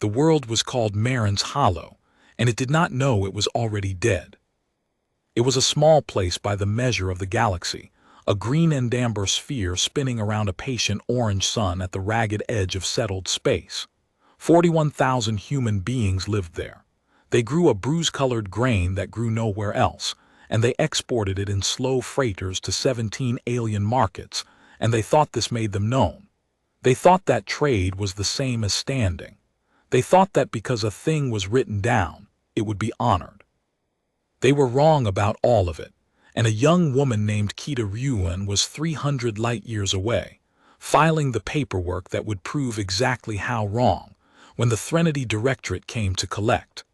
The world was called Marin's Hollow, and it did not know it was already dead. It was a small place by the measure of the galaxy, a green and amber sphere spinning around a patient orange sun at the ragged edge of settled space. 41,000 human beings lived there. They grew a bruise-colored grain that grew nowhere else, and they exported it in slow freighters to 17 alien markets, and they thought this made them known. They thought that trade was the same as standing. They thought that because a thing was written down, it would be honored. They were wrong about all of it, and a young woman named Kaeda Ruan was 300 light-years away, filing the paperwork that would prove exactly how wrong, when the Threnody Directorate came to collect.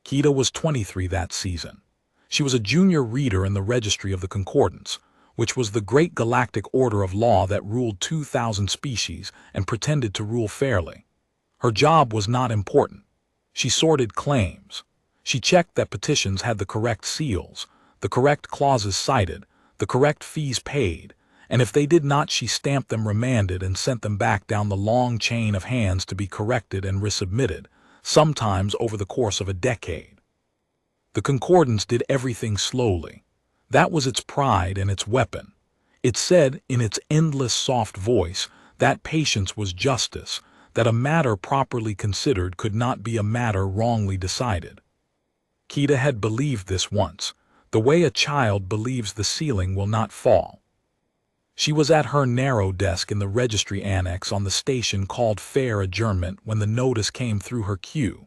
Kaeda was 23 that season. She was a junior reader in the Registry of the Concordance, which was the great galactic order of law that ruled 2,000 species and pretended to rule fairly. Her job was not important. She sorted claims. She checked that petitions had the correct seals, the correct clauses cited, the correct fees paid, and if they did not, she stamped them remanded and sent them back down the long chain of hands to be corrected and resubmitted, sometimes over the course of a decade. The Concordance did everything slowly. That was its pride and its weapon. It said, in its endless soft voice, that patience was justice, that a matter properly considered could not be a matter wrongly decided. Kaeda had believed this once, the way a child believes the ceiling will not fall. She was at her narrow desk in the registry annex on the station called Fair Adjournment when the notice came through her queue.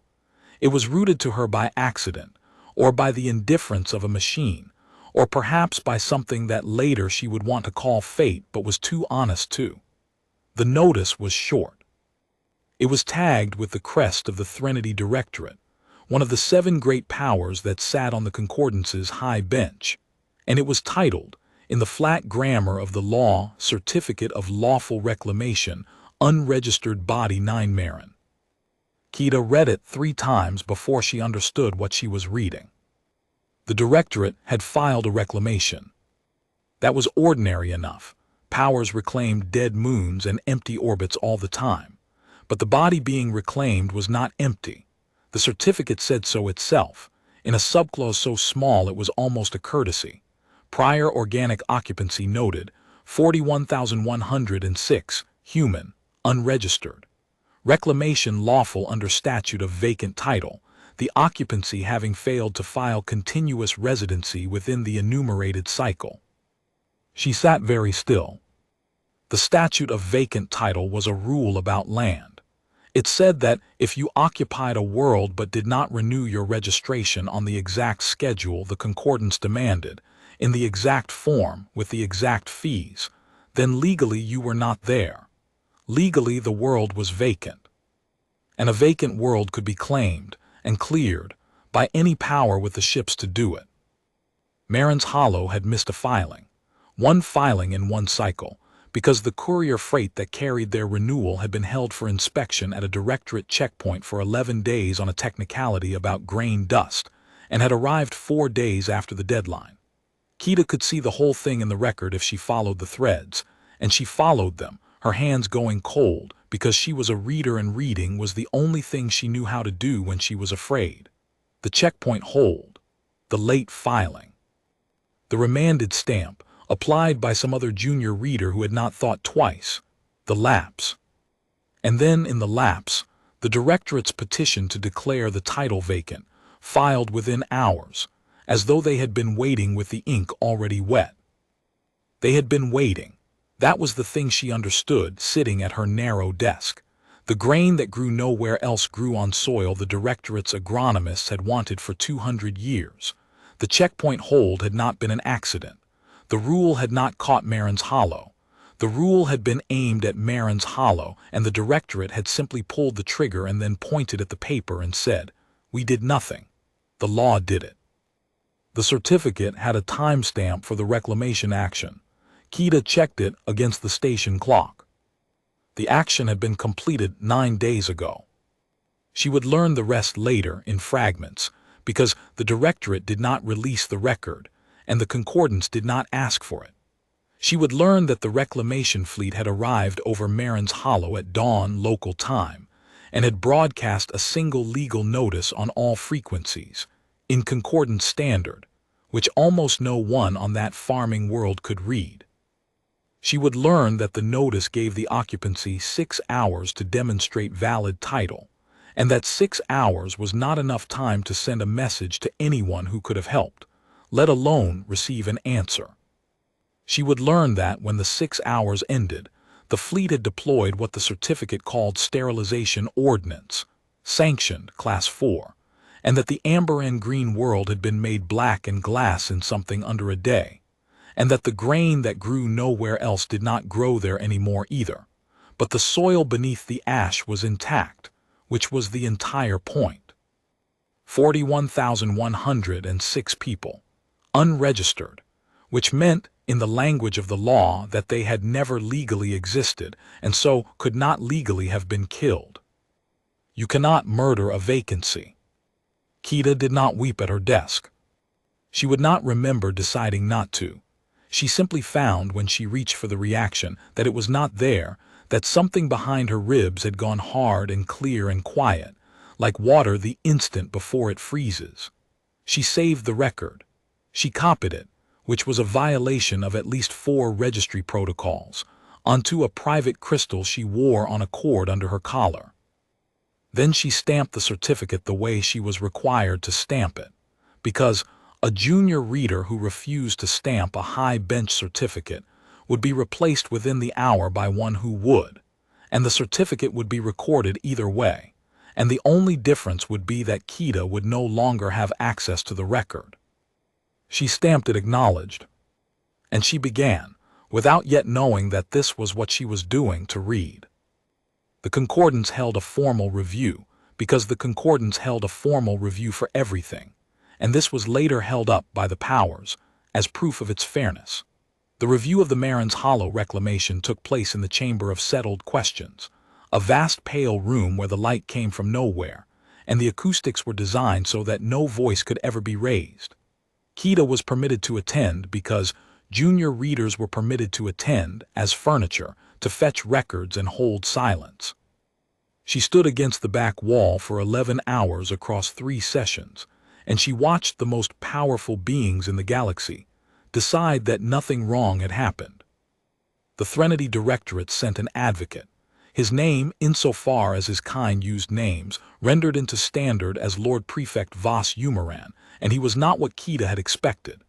It was routed to her by accident, or by the indifference of a machine, or perhaps by something that later she would want to call fate but was too honest to. The notice was short. It was tagged with the crest of the Threnody Directorate, one of the 7 great powers that sat on the Concordance's high bench, and it was titled, in the flat grammar of the law, Certificate of Lawful Reclamation, Unregistered Body 9 Marin. Kaeda read it 3 times before she understood what she was reading. The Directorate had filed a reclamation. That was ordinary enough. Powers reclaimed dead moons and empty orbits all the time. But the body being reclaimed was not empty. The certificate said so itself, in a subclause so small it was almost a courtesy. Prior organic occupancy noted, 41,106, human, unregistered. Reclamation lawful under statute of vacant title, the occupancy having failed to file continuous residency within the enumerated cycle. She sat very still. The statute of vacant title was a rule about land. It said that if you occupied a world but did not renew your registration on the exact schedule the Concordance demanded, in the exact form, with the exact fees, then legally you were not there. Legally the world was vacant. And a vacant world could be claimed and cleared by any power with the ships to do it. Marin's Hollow had missed a filing. One filing in one cycle, because the courier freight that carried their renewal had been held for inspection at a directorate checkpoint for 11 days on a technicality about grain dust, and had arrived 4 days after the deadline. Kaeda could see the whole thing in the record if she followed the threads, and she followed them, her hands going cold, because she was a reader and reading was the only thing she knew how to do when she was afraid. The checkpoint hold, the late filing, the remanded stamp, applied by some other junior reader who had not thought twice, the lapse. And then in the lapse, the Directorate's petition to declare the title vacant, filed within hours, as though they had been waiting with the ink already wet. They had been waiting. That was the thing she understood, sitting at her narrow desk. The grain that grew nowhere else grew on soil the Directorate's agronomists had wanted for 200 years. The checkpoint hold had not been an accident. The rule had not caught Marin's Hollow. The rule had been aimed at Marin's Hollow, and the Directorate had simply pulled the trigger and then pointed at the paper and said, "We did nothing. The law did it." The certificate had a timestamp for the reclamation action. Kaeda checked it against the station clock. The action had been completed 9 days ago. She would learn the rest later in fragments, because the Directorate did not release the record, and the Concordance did not ask for it. She would learn that the reclamation fleet had arrived over Marin's Hollow at dawn local time, and had broadcast a single legal notice on all frequencies, in concordant standard, which almost no one on that farming world could read. She would learn that the notice gave the occupancy 6 hours to demonstrate valid title, and that 6 hours was not enough time to send a message to anyone who could have helped, let alone receive an answer. She would learn that when the 6 hours ended, the fleet had deployed what the certificate called sterilization ordnance, sanctioned Class 4, and that the amber and green world had been made black and glass in something under a day, and that the grain that grew nowhere else did not grow there anymore either, but the soil beneath the ash was intact, which was the entire point. 41,106 people, unregistered, which meant, in the language of the law, that they had never legally existed and so could not legally have been killed. You cannot murder a vacancy. Kaeda did not weep at her desk. She would not remember deciding not to. She simply found, when she reached for the reaction, that it was not there, that something behind her ribs had gone hard and clear and quiet, like water the instant before it freezes. She saved the record. She copied it, which was a violation of at least 4 registry protocols, onto a private crystal she wore on a cord under her collar. Then she stamped the certificate the way she was required to stamp it, because a junior reader who refused to stamp a high bench certificate would be replaced within the hour by one who would, and the certificate would be recorded either way, and the only difference would be that Kaeda would no longer have access to the record. She stamped it acknowledged, and she began, without yet knowing that this was what she was doing, to read. The concordance held a formal review, because the concordance held a formal review for everything, and this was later held up by the powers as proof of its fairness. The review of the Marin's Hollow reclamation took place in the Chamber of Settled Questions, a vast pale room where the light came from nowhere, and the acoustics were designed so that no voice could ever be raised. Kaeda was permitted to attend because junior readers were permitted to attend as furniture to fetch records and hold silence. She stood against the back wall for 11 hours across 3 sessions, and she watched the most powerful beings in the galaxy decide that nothing wrong had happened. The Threnody Directorate sent an advocate, his name, insofar as his kind used names, rendered into standard as Lord Prefect Vas Umaran, and he was not what Kaeda had expected.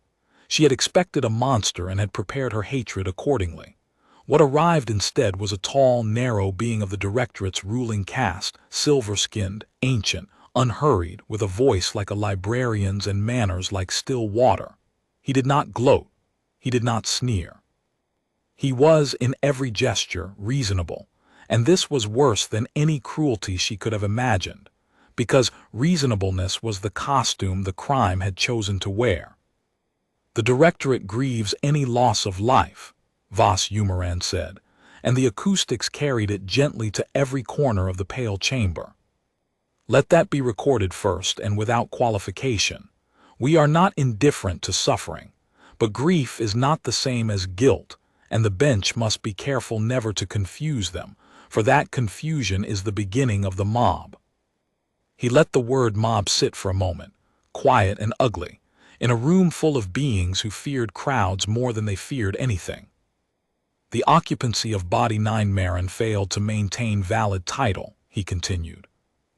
She had expected a monster and had prepared her hatred accordingly. What arrived instead was a tall, narrow being of the Directorate's ruling caste, silver-skinned, ancient, unhurried, with a voice like a librarian's and manners like still water. He did not gloat. He did not sneer. He was, in every gesture, reasonable, and this was worse than any cruelty she could have imagined, because reasonableness was the costume the crime had chosen to wear. The Directorate grieves any loss of life, Vas Umaran said, and the acoustics carried it gently to every corner of the pale chamber. Let that be recorded first and without qualification. We are not indifferent to suffering, but grief is not the same as guilt, and the bench must be careful never to confuse them, for that confusion is the beginning of the mob. He let the word mob sit for a moment, quiet and ugly, in a room full of beings who feared crowds more than they feared anything. The occupancy of Body 9 Marin failed to maintain valid title, he continued.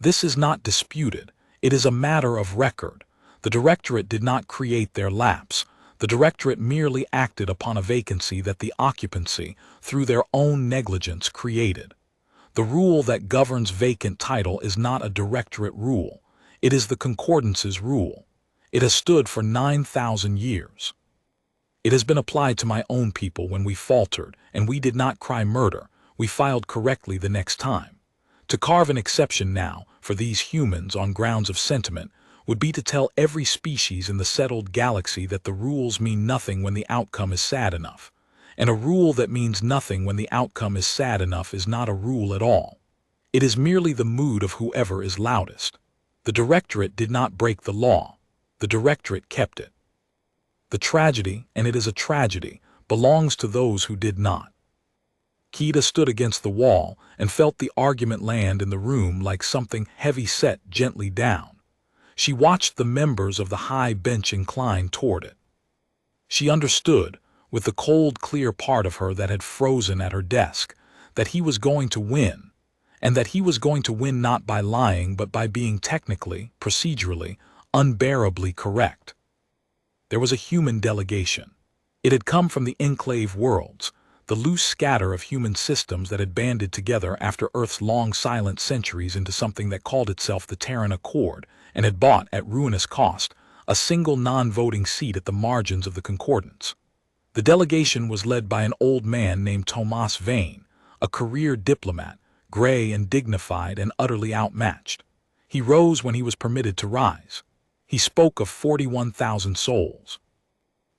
This is not disputed. It is a matter of record. The Directorate did not create their lapse. The Directorate merely acted upon a vacancy that the occupancy, through their own negligence, created. The rule that governs vacant title is not a Directorate rule. It is the Concordance's rule. It has stood for 9,000 years. It has been applied to my own people when we faltered, and we did not cry murder. We filed correctly the next time. To carve an exception now, for these humans on grounds of sentiment, would be to tell every species in the settled galaxy that the rules mean nothing when the outcome is sad enough. And a rule that means nothing when the outcome is sad enough is not a rule at all. It is merely the mood of whoever is loudest. The Directorate did not break the law. The Directorate kept it. The tragedy, and it is a tragedy, belongs to those who did not. Kaeda stood against the wall and felt the argument land in the room like something heavy set gently down. She watched the members of the high bench incline toward it. She understood, with the cold, clear part of her that had frozen at her desk, that he was going to win, and that he was going to win not by lying but by being technically, procedurally, unbearably correct. There was a human delegation. It had come from the enclave worlds, the loose scatter of human systems that had banded together after Earth's long silent centuries into something that called itself the Terran Accord and had bought, at ruinous cost, a single non-voting seat at the margins of the concordance. The delegation was led by an old man named Tomas Vane, a career diplomat, gray and dignified and utterly outmatched. He rose when he was permitted to rise. He spoke of 41,000 souls.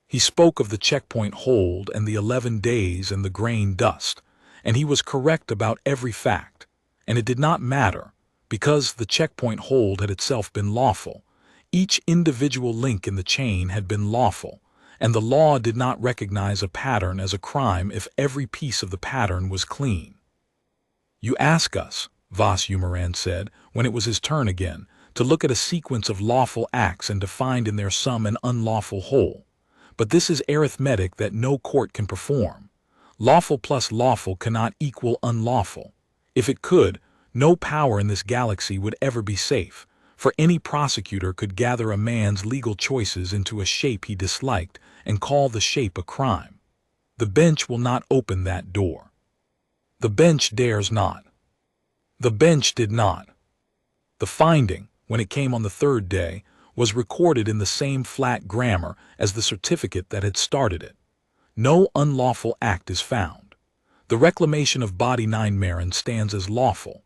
He spoke of the checkpoint hold and the 11 days and the grain dust, and he was correct about every fact, and it did not matter, because the checkpoint hold had itself been lawful. Each individual link in the chain had been lawful, and the law did not recognize a pattern as a crime if every piece of the pattern was clean. "You ask us," Vas Umaran said, when it was his turn again, to look at a sequence of lawful acts and to find in their sum an unlawful whole. But this is arithmetic that no court can perform. Lawful plus lawful cannot equal unlawful. If it could, no power in this galaxy would ever be safe, for any prosecutor could gather a man's legal choices into a shape he disliked and call the shape a crime. The bench will not open that door. The bench dares not. The bench did not. The finding, when it came on the third day, was recorded in the same flat grammar as the certificate that had started it. No unlawful act is found. The reclamation of Body 9 Marin stands as lawful.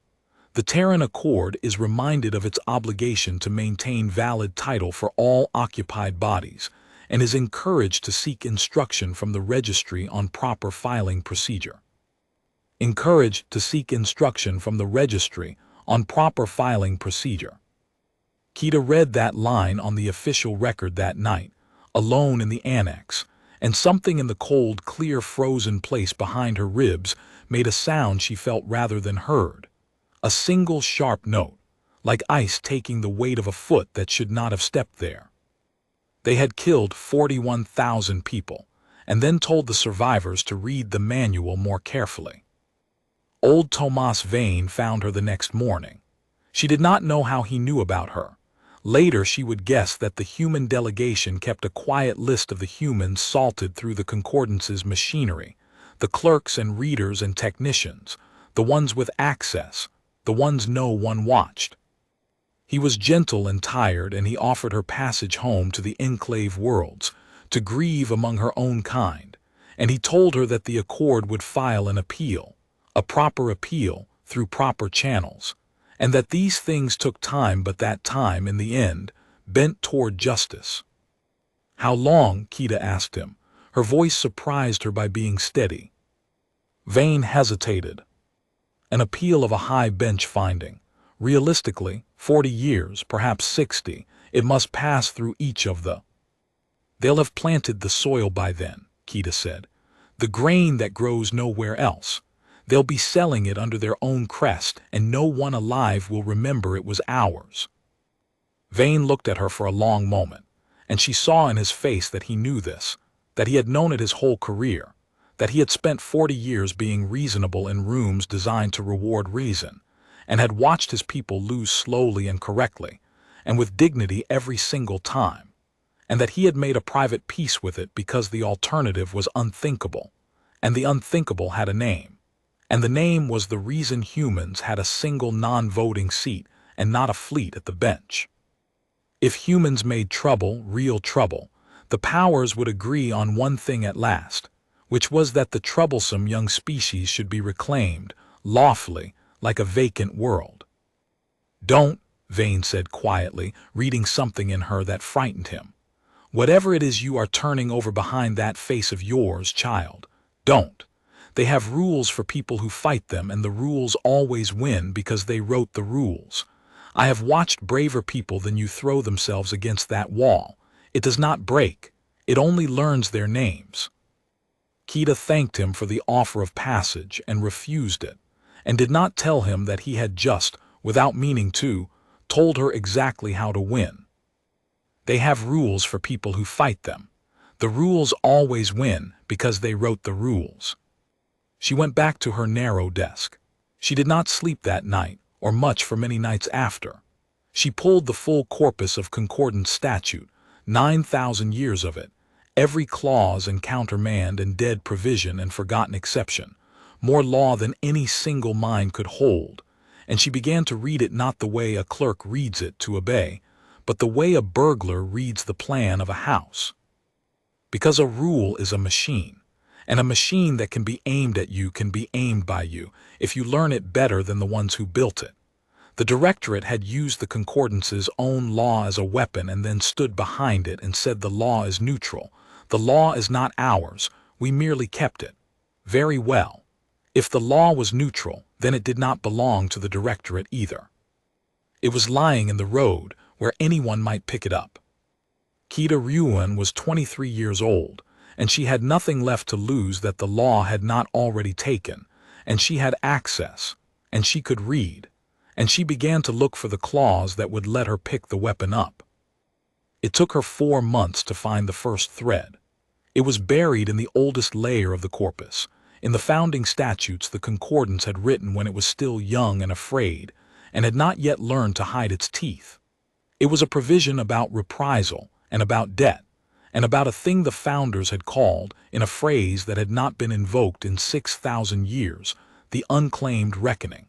The Terran Accord is reminded of its obligation to maintain valid title for all occupied bodies, and is encouraged to seek instruction from the registry on proper filing procedure. Encouraged to seek instruction from the registry on proper filing procedure. Kaeda read that line on the official record that night, alone in the annex, and something in the cold, clear, frozen place behind her ribs made a sound she felt rather than heard. A single sharp note, like ice taking the weight of a foot that should not have stepped there. They had killed 41,000 people, and then told the survivors to read the manual more carefully. Old Tomas Vane found her the next morning. She did not know how he knew about her. Later she would guess that the human delegation kept a quiet list of the humans salted through the concordance's machinery, the clerks and readers and technicians, the ones with access, the ones no one watched. He was gentle and tired, and he offered her passage home to the enclave worlds, to grieve among her own kind, and he told her that the Accord would file an appeal, a proper appeal, through proper channels, and that these things took time, but that time, in the end, bent toward justice. "How long?" Kaeda asked him. Her voice surprised her by being steady. Vane hesitated. An appeal of a high bench finding. Realistically, 40 years, perhaps 60, it must pass through each of the. "They'll have planted the soil by then," Kaeda said. "The grain that grows nowhere else. They'll be selling it under their own crest, and no one alive will remember it was ours." Vane looked at her for a long moment, and she saw in his face that he knew this, that he had known it his whole career, that he had spent 40 years being reasonable in rooms designed to reward reason, and had watched his people lose slowly and correctly, and with dignity every single time, and that he had made a private peace with it because the alternative was unthinkable, and the unthinkable had a name, and the name was the reason humans had a single non-voting seat and not a fleet at the bench. If humans made trouble, real trouble, the powers would agree on one thing at last, which was that the troublesome young species should be reclaimed, lawfully, like a vacant world. "Don't," Vane said quietly, reading something in her that frightened him. "Whatever it is you are turning over behind that face of yours, child, don't. They have rules for people who fight them, and the rules always win because they wrote the rules. I have watched braver people than you throw themselves against that wall. It does not break. It only learns their names." Kaeda thanked him for the offer of passage and refused it, and did not tell him that he had just, without meaning to, told her exactly how to win. They have rules for people who fight them. The rules always win because they wrote the rules. She went back to her narrow desk. She did not sleep that night, or much for many nights after. She pulled the full corpus of concordance statute, 9,000 years of it, every clause and countermand and dead provision and forgotten exception, more law than any single mind could hold, and she began to read it not the way a clerk reads it to obey, but the way a burglar reads the plan of a house. Because a rule is a machine, and a machine that can be aimed at you can be aimed by you if you learn it better than the ones who built it. The Directorate had used the Concordance's own law as a weapon and then stood behind it and said the law is neutral. The law is not ours, we merely kept it. Very well. If the law was neutral, then it did not belong to the Directorate either. It was lying in the road where anyone might pick it up. Kaeda Ruan was 23 years old, and she had nothing left to lose that the law had not already taken, and she had access, and she could read, and she began to look for the clause that would let her pick the weapon up. It took her 4 months to find the first thread. It was buried in the oldest layer of the corpus. In the founding statutes the concordance had written when it was still young and afraid, and had not yet learned to hide its teeth. It was a provision about reprisal, and about debt, and about a thing the founders had called, in a phrase that had not been invoked in 6,000 years, the Unclaimed Reckoning.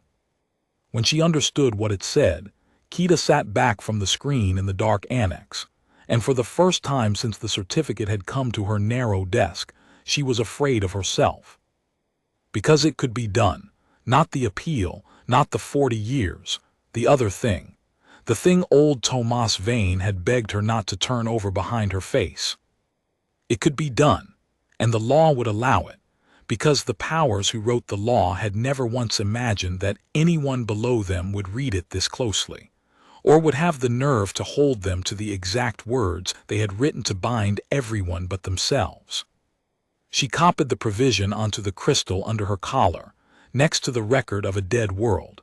When she understood what it said, Kaeda sat back from the screen in the dark annex, and for the first time since the certificate had come to her narrow desk, she was afraid of herself. Because it could be done, not the appeal, not the 40 years, the other thing. The thing old Thomas Vane had begged her not to turn over behind her face. It could be done, and the law would allow it, because the powers who wrote the law had never once imagined that anyone below them would read it this closely, or would have the nerve to hold them to the exact words they had written to bind everyone but themselves. She copied the provision onto the crystal under her collar, next to the record of a dead world,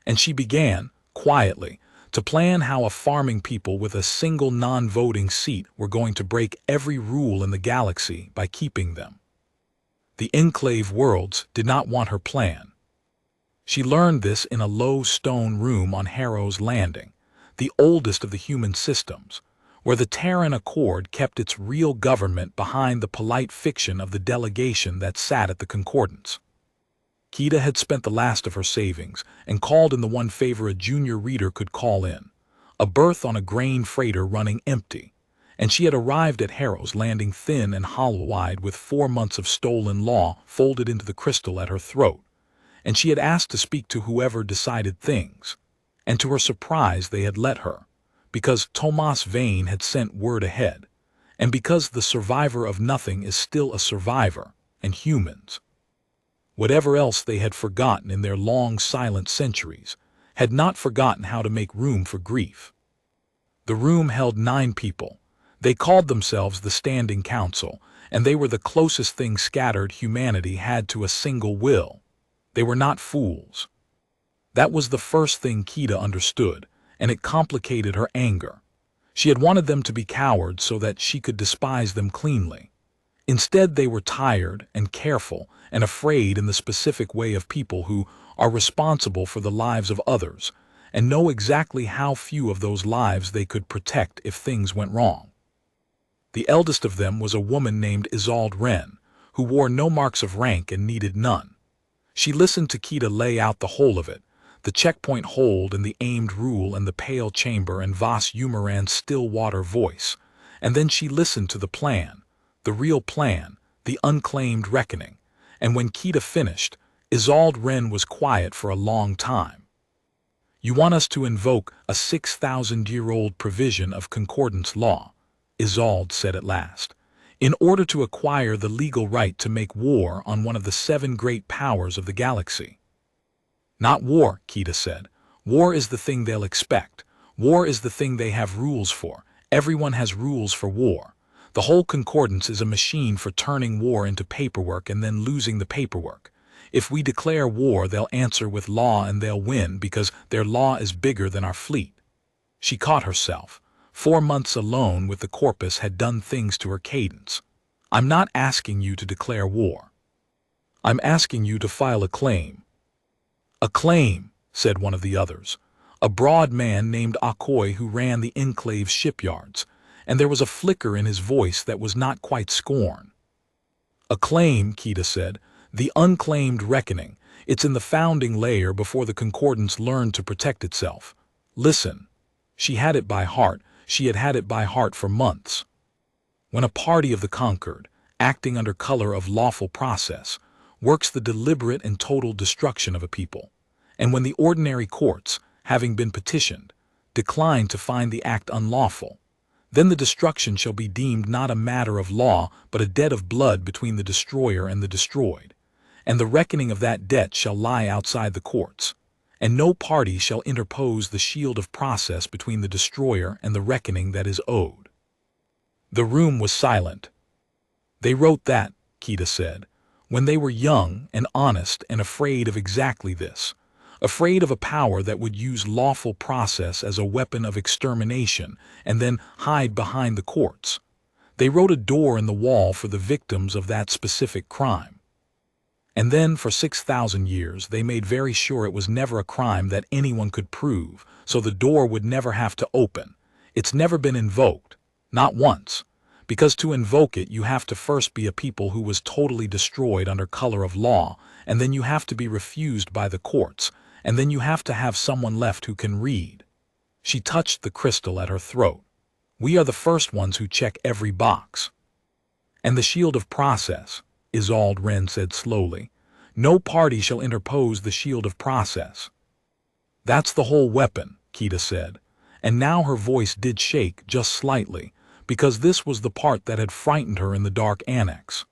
and she began, quietly, to plan how a farming people with a single non-voting seat were going to break every rule in the galaxy by keeping them. The enclave worlds did not want her plan. She learned this in a low stone room on Harrow's Landing, the oldest of the human systems, where the Terran Accord kept its real government behind the polite fiction of the delegation that sat at the Concordance. Kaeda had spent the last of her savings and called in the one favor a junior reader could call in, a berth on a grain freighter running empty, and she had arrived at Harrow's Landing thin and hollow-eyed with 4 months of stolen law folded into the crystal at her throat, and she had asked to speak to whoever decided things, and to her surprise they had let her, because Thomas Vane had sent word ahead, and because the survivor of nothing is still a survivor, and humans, whatever else they had forgotten in their long silent centuries, had not forgotten how to make room for grief. The room held 9 people. They called themselves the Standing Council, and they were the closest thing scattered humanity had to a single will. They were not fools. That was the first thing Kaeda understood, and it complicated her anger. She had wanted them to be cowards so that she could despise them cleanly. Instead, they were tired and careful and afraid in the specific way of people who are responsible for the lives of others and know exactly how few of those lives they could protect if things went wrong. The eldest of them was a woman named Isolde Wren, who wore no marks of rank and needed none. She listened to Kaeda lay out the whole of it, the checkpoint hold and the aimed rule and the pale chamber and Vas Umaran's still water voice, and then she listened to the plan, the real plan, the Unclaimed Reckoning, and when Kaeda finished, Isolde Wren was quiet for a long time. "You want us to invoke a 6,000-year-old provision of concordance law," Isolde said at last, "in order to acquire the legal right to make war on one of the 7 great powers of the galaxy." "Not war," Kaeda said. "War is the thing they'll expect. War is the thing they have rules for. Everyone has rules for war. The whole concordance is a machine for turning war into paperwork and then losing the paperwork. If we declare war, they'll answer with law and they'll win because their law is bigger than our fleet. She caught herself. 4 months alone with the corpus had done things to her cadence. I'm not asking you to declare war. I'm asking you to file a claim. A claim, said one of the others, a broad man named Akoi who ran the Enclave shipyards, and there was a flicker in his voice that was not quite scorn. A claim, Kaeda said, the Unclaimed Reckoning. It's in the founding layer before the concordance learned to protect itself. Listen. She had it by heart. She had had it by heart for months. When a party of the conquered, acting under color of lawful process, works the deliberate and total destruction of a people, and when the ordinary courts, having been petitioned, decline to find the act unlawful, then the destruction shall be deemed not a matter of law but a debt of blood between the destroyer and the destroyed, and the reckoning of that debt shall lie outside the courts, and no party shall interpose the shield of process between the destroyer and the reckoning that is owed. The room was silent. They wrote that, Kaeda said, when they were young and honest and afraid of exactly this, afraid of a power that would use lawful process as a weapon of extermination and then hide behind the courts. They wrote a door in the wall for the victims of that specific crime. And then for 6,000 years they made very sure it was never a crime that anyone could prove, so the door would never have to open. It's never been invoked, not once, because to invoke it you have to first be a people who was totally destroyed under color of law, and then you have to be refused by the courts, and then you have to have someone left who can read. She touched the crystal at her throat. We are the first ones who check every box. And the shield of process, Isolde Wren said slowly. No party shall interpose the shield of process. That's the whole weapon, Kaeda said, and now her voice did shake just slightly, because this was the part that had frightened her in the dark annex.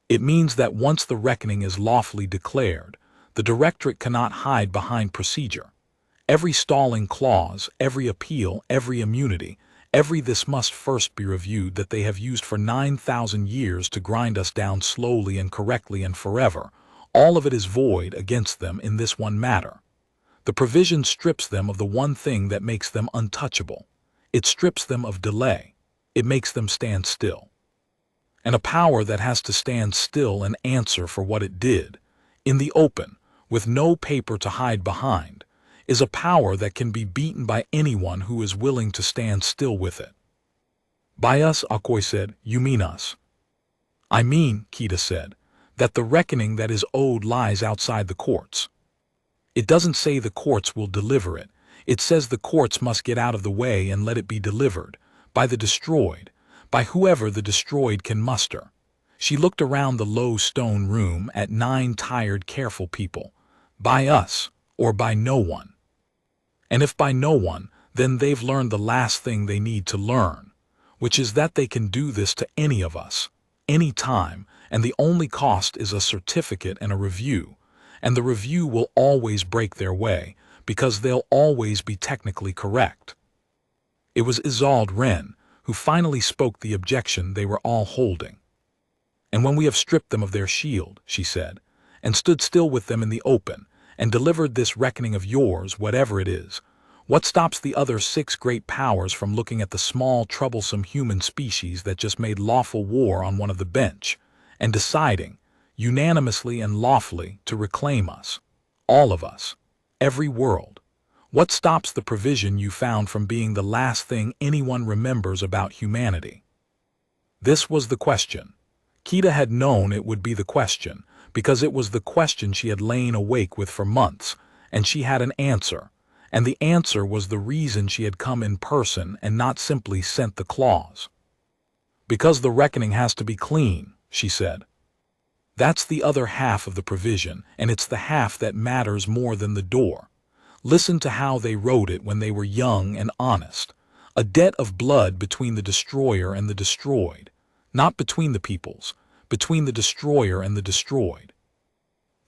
It means that once the reckoning is lawfully declared, the Directorate cannot hide behind procedure. Every stalling clause, every appeal, every immunity, every this must first be reviewed that they have used for 9,000 years to grind us down slowly and correctly and forever, all of it is void against them in this one matter. The provision strips them of the one thing that makes them untouchable. It strips them of delay. It makes them stand still. And a power that has to stand still and answer for what it did, in the open, with no paper to hide behind, is a power that can be beaten by anyone who is willing to stand still with it. By us, Akoi said, you mean us. I mean, Kaeda said, that the reckoning that is owed lies outside the courts. It doesn't say the courts will deliver it. It says the courts must get out of the way and let it be delivered, by the destroyed, by whoever the destroyed can muster. She looked around the low stone room at 9 tired, careful people. By us, or by no one. And if by no one, then they've learned the last thing they need to learn, which is that they can do this to any of us, any time, and the only cost is a certificate and a review, and the review will always break their way, because they'll always be technically correct. It was Isolde Wren who finally spoke the objection they were all holding. And when we have stripped them of their shield, she said, and stood still with them in the open, and delivered this reckoning of yours, whatever it is, what stops the other 6 great powers from looking at the small, troublesome human species that just made lawful war on one of the bench, and deciding, unanimously and lawfully, to reclaim us, all of us, every world? What stops the provision you found from being the last thing anyone remembers about humanity? This was the question. Kaeda had known it would be the question, because it was the question she had lain awake with for months, and she had an answer, and the answer was the reason she had come in person and not simply sent the clause. Because the reckoning has to be clean, she said. That's the other half of the provision, and it's the half that matters more than the door. Listen to how they wrote it when they were young and honest. A debt of blood between the destroyer and the destroyed, not between the peoples, between the destroyer and the destroyed.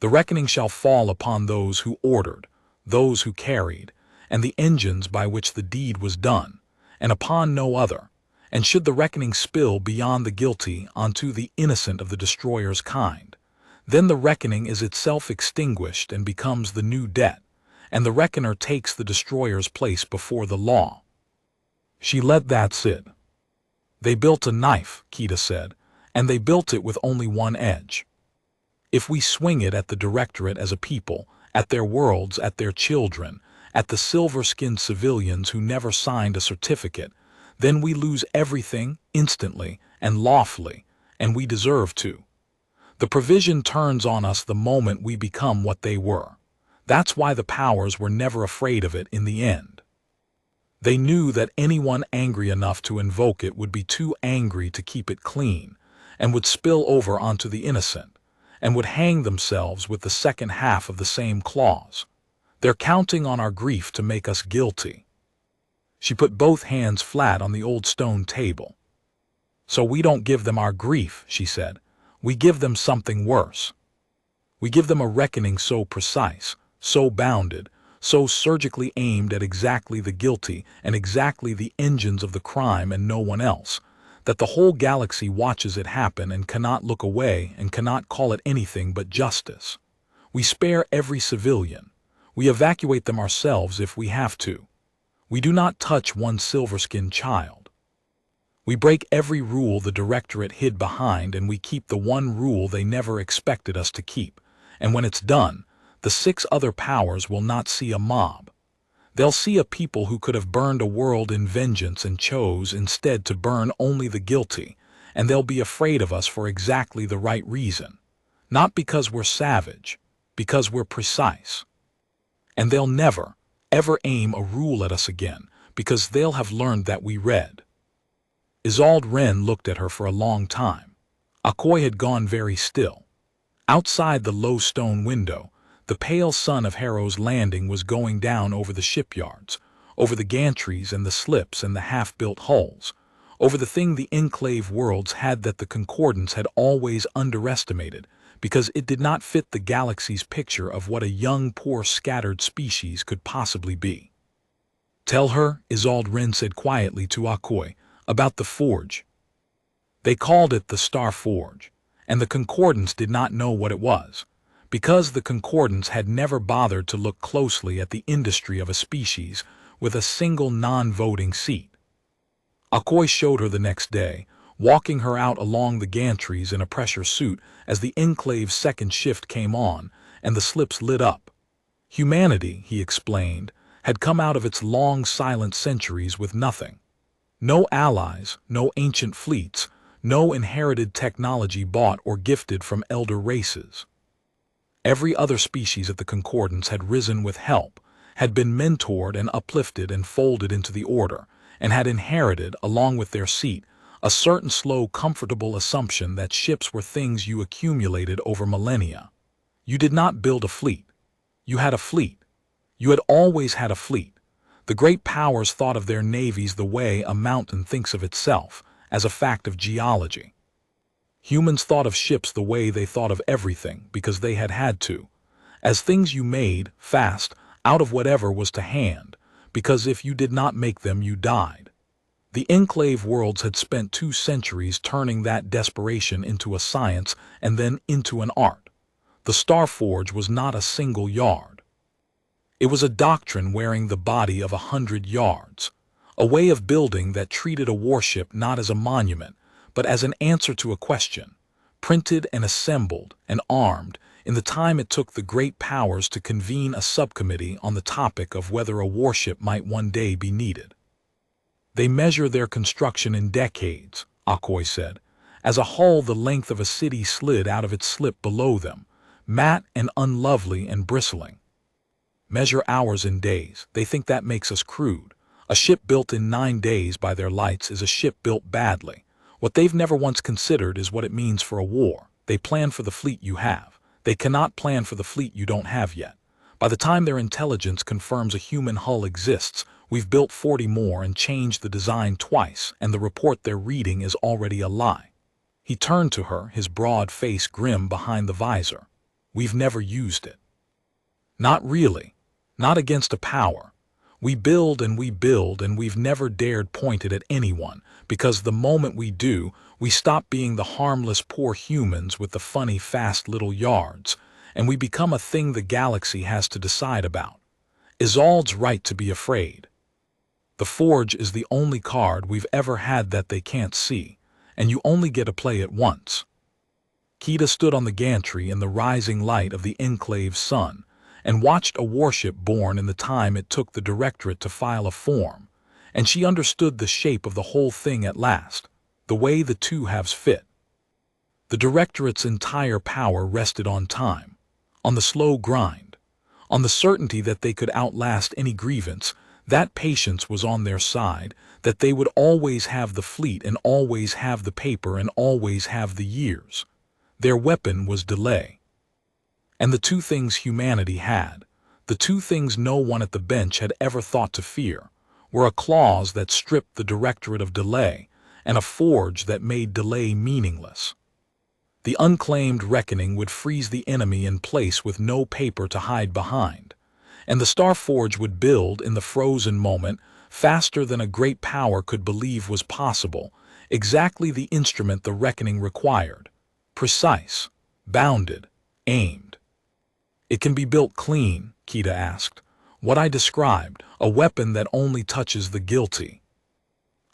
The reckoning shall fall upon those who ordered, those who carried, and the engines by which the deed was done, and upon no other, And should the reckoning spill beyond the guilty onto the innocent of the destroyer's kind, then the reckoning is itself extinguished and becomes the new debt, and the reckoner takes the destroyer's place before the law. She let that sit. They built a knife, Kaeda said, and they built it with only one edge. If we swing it at the directorate as a people, at their worlds, at their children, at the silver-skinned civilians who never signed a certificate, then we lose everything instantly and lawfully, and we deserve to. The provision turns on us the moment we become what they were. That's why the powers were never afraid of it in the end. They knew that anyone angry enough to invoke it would be too angry to keep it clean, and would spill over onto the innocent, and would hang themselves with the second half of the same clause. They're counting on our grief to make us guilty. She put both hands flat on the old stone table. So we don't give them our grief, she said. We give them something worse. We give them a reckoning so precise, so bounded, so surgically aimed at exactly the guilty and exactly the engines of the crime and no one else, that the whole galaxy watches it happen and cannot look away and cannot call it anything but justice. We spare every civilian. We evacuate them ourselves if we have to. We do not touch one silver-skinned child. We break every rule the directorate hid behind, and we keep the one rule they never expected us to keep. And when it's done, the 6 other powers will not see a mob. They'll see a people who could have burned a world in vengeance and chose instead to burn only the guilty, and they'll be afraid of us for exactly the right reason. Not because we're savage, because we're precise. And they'll never, ever aim a rule at us again, because they'll have learned that we read. Isolde Wren looked at her for a long time. Akoi had gone very still. Outside the low stone window, the pale sun of Harrow's Landing was going down over the shipyards, over the gantries and the slips and the half-built hulls, over the thing the enclave worlds had that the Concordance had always underestimated, because it did not fit the galaxy's picture of what a young, poor, scattered species could possibly be. "Tell her," Isolde Wren said quietly to Akoi, "about the forge." They called it the Star Forge, and the Concordance did not know what it was, because the Concordance had never bothered to look closely at the industry of a species with a single non-voting seat. Akoi showed her the next day, walking her out along the gantries in a pressure suit as the Enclave's second shift came on and the slips lit up. Humanity, he explained, had come out of its long silent centuries with nothing. No allies, no ancient fleets, no inherited technology bought or gifted from elder races. Every other species at the Concordance had risen with help, had been mentored and uplifted and folded into the order, and had inherited, along with their seat, a certain slow, comfortable assumption that ships were things you accumulated over millennia. You did not build a fleet. You had a fleet. You had always had a fleet. The great powers thought of their navies the way a mountain thinks of itself, as a fact of geology. Humans thought of ships the way they thought of everything, because they had to, as things you made, fast, out of whatever was to hand, because if you did not make them, you died. The Enclave worlds had spent 2 centuries turning that desperation into a science and then into an art. The Star Forge was not a single yard. It was a doctrine wearing the body of 100 yards, a way of building that treated a warship not as a monument, but as an answer to a question, printed and assembled and armed in the time it took the great powers to convene a subcommittee on the topic of whether a warship might one day be needed. They measure their construction in decades, Akoi said, as a hull the length of a city slid out of its slip below them, matte and unlovely and bristling. Measure hours in days, they think that makes us crude. A ship built in 9 days by their lights is a ship built badly. What they've never once considered is what it means for a war. They plan for the fleet you have. They cannot plan for the fleet you don't have yet. By the time their intelligence confirms a human hull exists, we've built 40 more and changed the design twice, and the report they're reading is already a lie. He turned to her, his broad face grim behind the visor. We've never used it. Not really. Not against a power. We build and we build, and we've never dared point it at anyone, because the moment we do, we stop being the harmless poor humans with the funny fast little yards, and we become a thing the galaxy has to decide about. Isolde's right to be afraid. The Forge is the only card we've ever had that they can't see, and you only get to play it once. Kaeda stood on the gantry in the rising light of the enclave's sun, and watched a warship born in the time it took the Directorate to file a form, and she understood the shape of the whole thing at last, the way the two halves fit. The Directorate's entire power rested on time, on the slow grind, on the certainty that they could outlast any grievance. That patience was on their side, that they would always have the fleet and always have the paper and always have the years. Their weapon was delay. And the two things humanity had, the two things no one at the bench had ever thought to fear, were a clause that stripped the Directorate of delay and a forge that made delay meaningless. The Unclaimed Reckoning would freeze the enemy in place with no paper to hide behind, and the Star Forge would build in the frozen moment faster than a great power could believe was possible, exactly the instrument the Reckoning required, precise, bounded, aimed. It can be built clean, Kaeda asked. What I described, a weapon that only touches the guilty.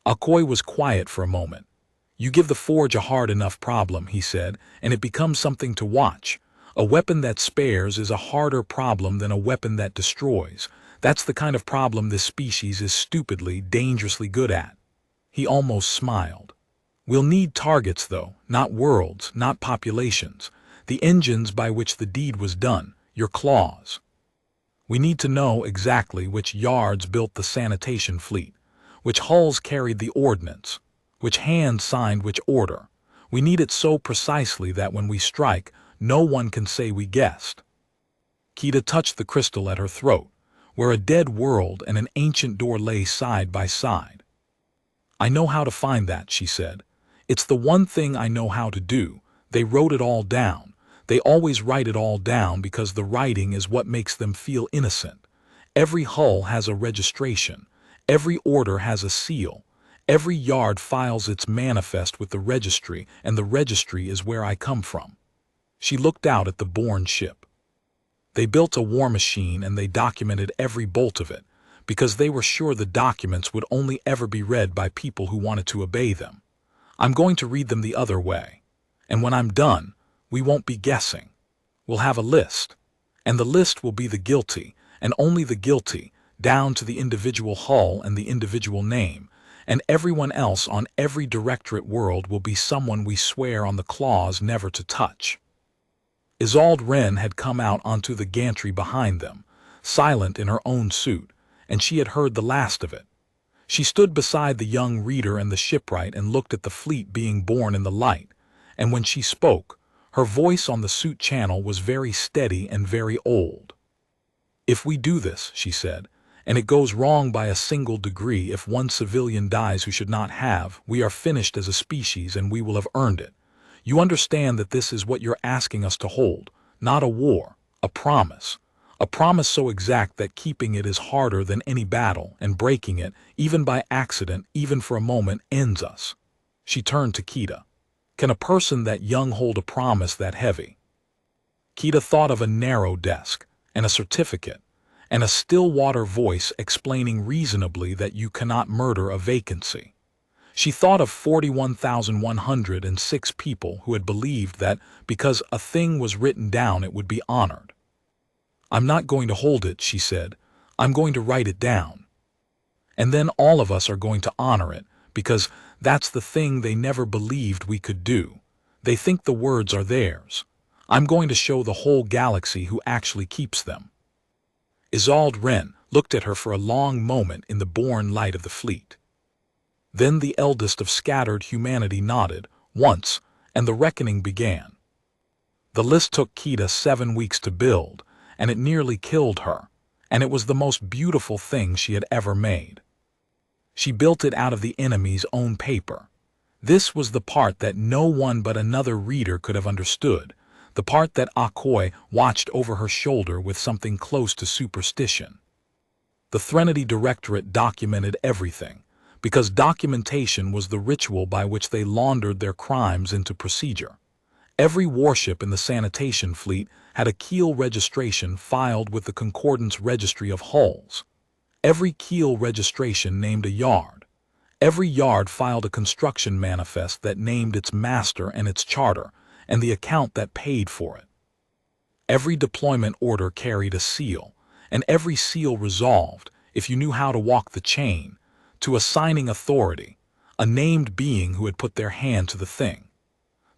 Akoi was quiet for a moment. You give the Forge a hard enough problem, he said, and it becomes something to watch. A weapon that spares is a harder problem than a weapon that destroys. That's the kind of problem this species is stupidly, dangerously good at. He almost smiled. We'll need targets, though, not worlds, not populations. The engines by which the deed was done, your claws. We need to know exactly which yards built the sanitation fleet, which hulls carried the ordnance, which hands signed which order. We need it so precisely that when we strike, no one can say we guessed. Kaeda touched the crystal at her throat, where a dead world and an ancient door lay side by side. I know how to find that, she said. It's the one thing I know how to do. They wrote it all down. They always write it all down because the writing is what makes them feel innocent. Every hull has a registration. Every order has a seal. Every yard files its manifest with the registry, and the registry is where I come from. She looked out at the born ship. They built a war machine and they documented every bolt of it, because they were sure the documents would only ever be read by people who wanted to obey them. I'm going to read them the other way. And when I'm done, we won't be guessing. We'll have a list. And the list will be the guilty, and only the guilty, down to the individual hull and the individual name, and everyone else on every Directorate world will be someone we swear on the claws never to touch. Isolde Wren had come out onto the gantry behind them, silent in her own suit, and she had heard the last of it. She stood beside the young reader and the shipwright and looked at the fleet being born in the light, and when she spoke, her voice on the suit channel was very steady and very old. If we do this, she said, and it goes wrong by a single degree, if one civilian dies who should not have, we are finished as a species and we will have earned it. You understand that this is what you're asking us to hold, not a war, a promise so exact that keeping it is harder than any battle, and breaking it, even by accident, even for a moment, ends us. She turned to Kaeda. Can a person that young hold a promise that heavy? Kaeda thought of a narrow desk, and a certificate, and a still-water voice explaining reasonably that you cannot murder a vacancy. She thought of 41,106 people who had believed that because a thing was written down it would be honored. I'm not going to hold it, she said. I'm going to write it down. And then all of us are going to honor it, because that's the thing they never believed we could do. They think the words are theirs. I'm going to show the whole galaxy who actually keeps them. Isolde Wren looked at her for a long moment in the born light of the fleet. Then the eldest of scattered humanity nodded, once, and the reckoning began. The list took Kaeda 7 weeks to build, and it nearly killed her, and it was the most beautiful thing she had ever made. She built it out of the enemy's own paper. This was the part that no one but another reader could have understood, the part that Akoi watched over her shoulder with something close to superstition. The Threnody Directorate documented everything, because documentation was the ritual by which they laundered their crimes into procedure. Every warship in the sanitation fleet had a keel registration filed with the Concordance Registry of Hulls. Every keel registration named a yard. Every yard filed a construction manifest that named its master and its charter, and the account that paid for it. Every deployment order carried a seal, and every seal resolved, if you knew how to walk the chain, to a signing authority, a named being who had put their hand to the thing.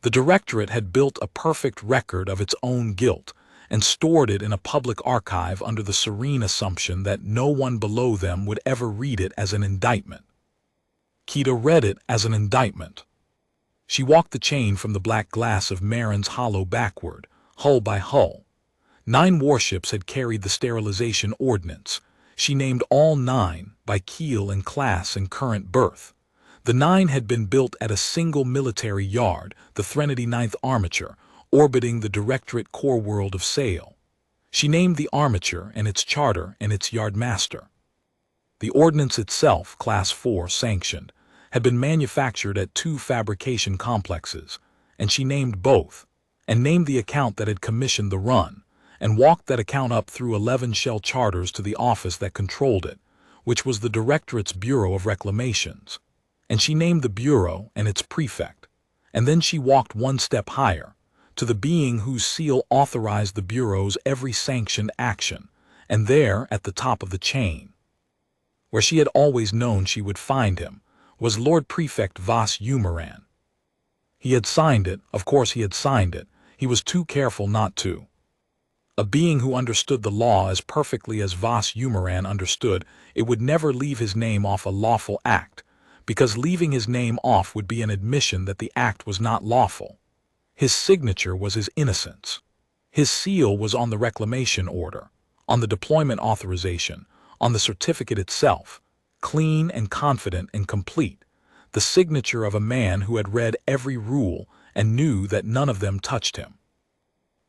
The Directorate had built a perfect record of its own guilt and stored it in a public archive under the serene assumption that no one below them would ever read it as an indictment. Kaeda read it as an indictment. She walked the chain from the black glass of Marin's Hollow backward, hull by hull. 9 warships had carried the sterilization ordnance. She named all 9 by keel and class and current berth. The 9 had been built at a single military yard, the Threnody 9th Armature, orbiting the Directorate core world of sail. She named the armature and its charter and its yardmaster. The ordnance itself, Class 4 sanctioned, had been manufactured at 2 fabrication complexes, and she named both, and named the account that had commissioned the run, and walked that account up through 11 shell charters to the office that controlled it, which was the Directorate's Bureau of Reclamations. And she named the Bureau and its prefect, and then she walked one step higher, to the being whose seal authorized the Bureau's every sanctioned action, and there, at the top of the chain, where she had always known she would find him, was Lord Prefect Vas Umaran. He had signed it, of course he had signed it, he was too careful not to. A being who understood the law as perfectly as Vas Umaran understood, it would never leave his name off a lawful act, because leaving his name off would be an admission that the act was not lawful. His signature was his innocence. His seal was on the reclamation order, on the deployment authorization, on the certificate itself, clean and confident and complete, the signature of a man who had read every rule and knew that none of them touched him.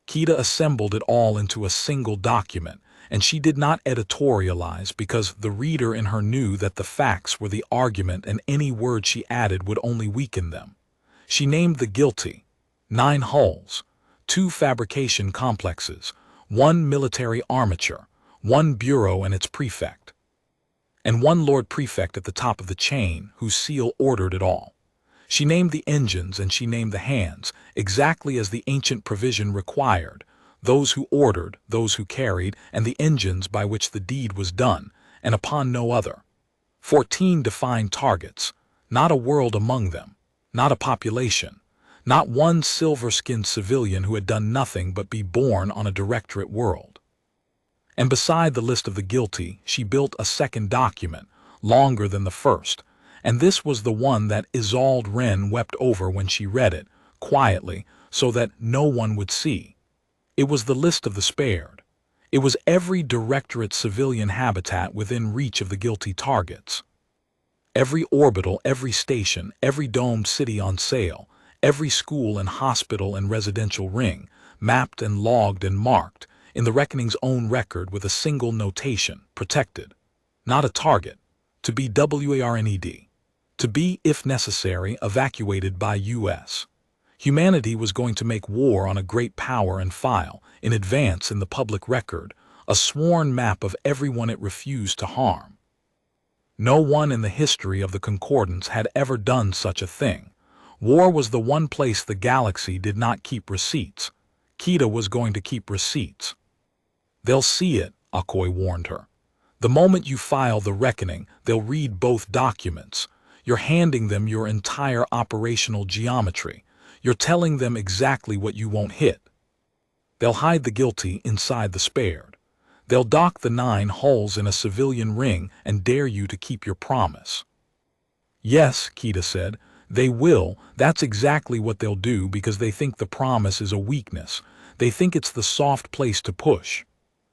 Kaeda assembled it all into a single document, and she did not editorialize because the reader in her knew that the facts were the argument and any word she added would only weaken them. She named the guilty, 9 hulls, 2 fabrication complexes, 1 military armature, 1 bureau and its prefect, and 1 Lord Prefect at the top of the chain whose seal ordered it all. She named the engines and she named the hands, exactly as the ancient provision required, those who ordered, those who carried, and the engines by which the deed was done, and upon no other. 14 defined targets, not a world among them, not a population, not one silver-skinned civilian who had done nothing but be born on a Directorate world. And beside the list of the guilty, she built a second document, longer than the first, and this was the one that Isolde Wren wept over when she read it, quietly, so that no one would see. It was the list of the spared. It was every Directorate civilian habitat within reach of the guilty targets. Every orbital, every station, every domed city on sail, every school and hospital and residential ring, mapped and logged and marked, in the Reckoning's own record with a single notation, protected. Not a target, to be WARNED. To be, if necessary, evacuated by U.S. Humanity was going to make war on a great power and file, in advance in the public record, a sworn map of everyone it refused to harm. No one in the history of the Concordance had ever done such a thing. War was the one place the galaxy did not keep receipts. Kaeda was going to keep receipts. They'll see it, Akoy warned her. The moment you file the reckoning, they'll read both documents. You're handing them your entire operational geometry. You're telling them exactly what you won't hit. They'll hide the guilty inside the spared. They'll dock the 9 hulls in a civilian ring and dare you to keep your promise. Yes, Kaeda said, they will. That's exactly what they'll do because they think the promise is a weakness. They think it's the soft place to push.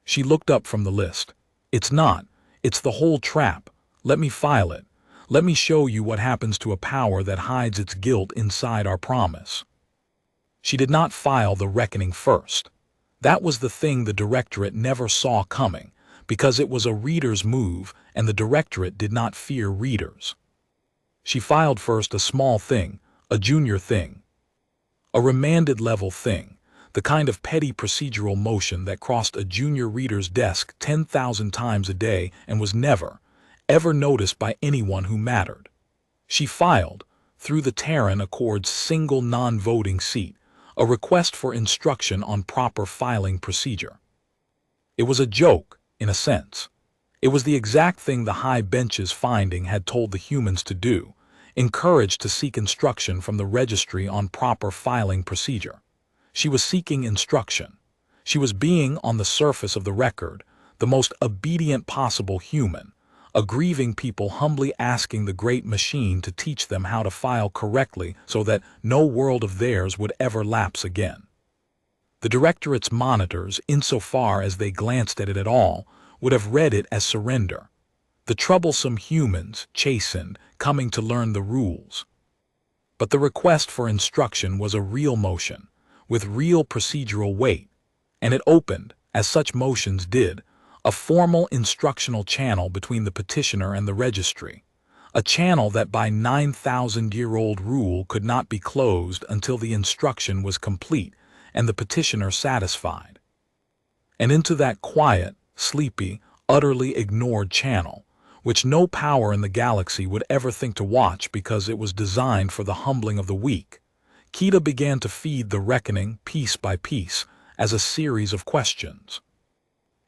She looked up from the list. It's not. It's the whole trap. Let me file it. Let me show you what happens to a power that hides its guilt inside our promise. She did not file the reckoning first. That was the thing the Directorate never saw coming, because it was a reader's move and the directorate did not fear readers. She filed first a small thing, a junior thing, a remanded level thing, the kind of petty procedural motion that crossed a junior reader's desk 10,000 times a day and was never, ever noticed by anyone who mattered. She filed, through the Terran Accord's single non-voting seat, a request for instruction on proper filing procedure. It was a joke, in a sense. It was the exact thing the high bench's finding had told the humans to do, encouraged to seek instruction from the registry on proper filing procedure. She was seeking instruction. She was being, on the surface of the record, the most obedient possible human, a grieving people humbly asking the great machine to teach them how to file correctly so that no world of theirs would ever lapse again. The directorate's monitors, insofar as they glanced at it at all, would have read it as surrender. The troublesome humans, chastened, coming to learn the rules. But the request for instruction was a real motion, with real procedural weight, and it opened, as such motions did, a formal instructional channel between the petitioner and the registry, a channel that by 9,000-year-old rule could not be closed until the instruction was complete and the petitioner satisfied. And into that quiet, sleepy, utterly ignored channel, which no power in the galaxy would ever think to watch because it was designed for the humbling of the weak, Kaeda began to feed the reckoning piece by piece as a series of questions.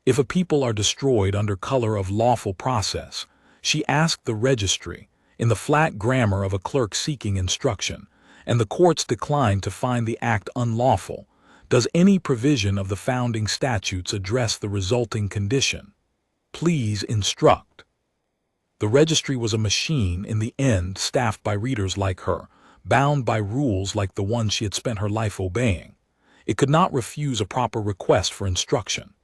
If a people are destroyed under color of lawful process, she asked the registry, in the flat grammar of a clerk seeking instruction, and the courts declined to find the act unlawful, does any provision of the founding statutes address the resulting condition? Please instruct. The registry was a machine in the end, staffed by readers like her, bound by rules like the ones she had spent her life obeying. It could not refuse a proper request for instruction.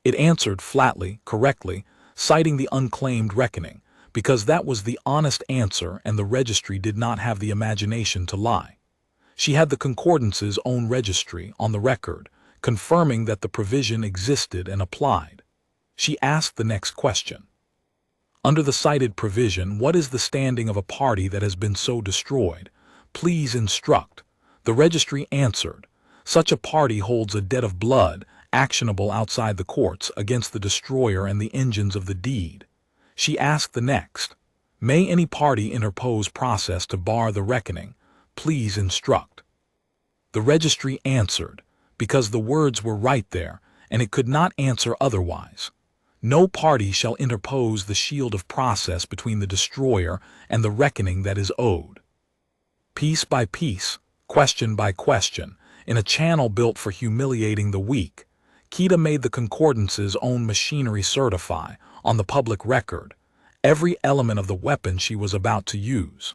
It answered flatly, correctly, citing the Unclaimed Reckoning, because that was the honest answer and the registry did not have the imagination to lie. She had the Concordance's own registry on the record, confirming that the provision existed and applied. She asked the next question. Under the cited provision, what is the standing of a party that has been so destroyed? Please instruct. The registry answered, such a party holds a debt of blood, actionable outside the courts, against the destroyer and the engines of the deed. She asked the next, may any party interpose process to bar the reckoning? Please instruct. The registry answered, because the words were right there, and it could not answer otherwise. No party shall interpose the shield of process between the destroyer and the reckoning that is owed. Piece by piece, question by question, in a channel built for humiliating the weak, Kaeda made the Concordance's own machinery certify, on the public record, every element of the weapon she was about to use.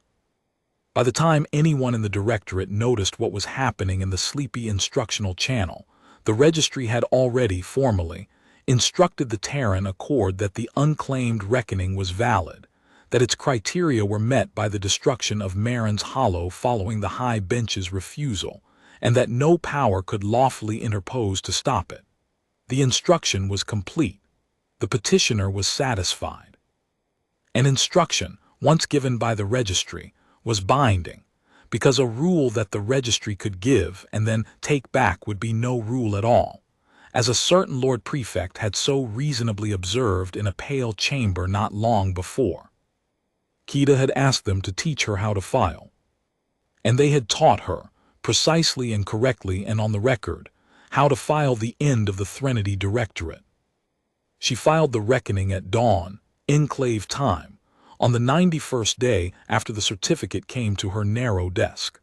By the time anyone in the directorate noticed what was happening in the sleepy instructional channel, the registry had already formally instructed the Terran Accord that the Unclaimed Reckoning was valid, that its criteria were met by the destruction of Marin's Hollow following the High Bench's refusal, and that no power could lawfully interpose to stop it. The instruction was complete. The petitioner was satisfied. An instruction, once given by the registry, was binding, because a rule that the registry could give and then take back would be no rule at all, as a certain Lord Prefect had so reasonably observed in a pale chamber not long before. Kaeda had asked them to teach her how to file, and they had taught her, precisely and correctly and on the record, how to file the end of the Threnody Directorate. She filed the reckoning at dawn, enclave time, on the 91st day after the certificate came to her narrow desk.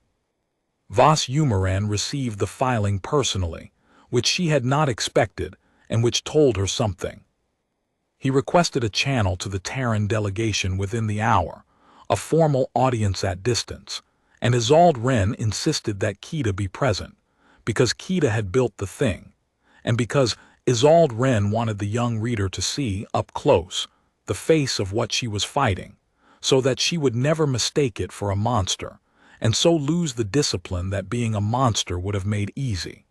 Vas Umaran received the filing personally, which she had not expected and which told her something. He requested a channel to the Terran delegation within the hour, a formal audience at distance, and Isolde Wren insisted that Kaeda be present, because Kaeda had built the thing, and because Isolde Wren wanted the young reader to see, up close, the face of what she was fighting, so that she would never mistake it for a monster, and so lose the discipline that being a monster would have made easy.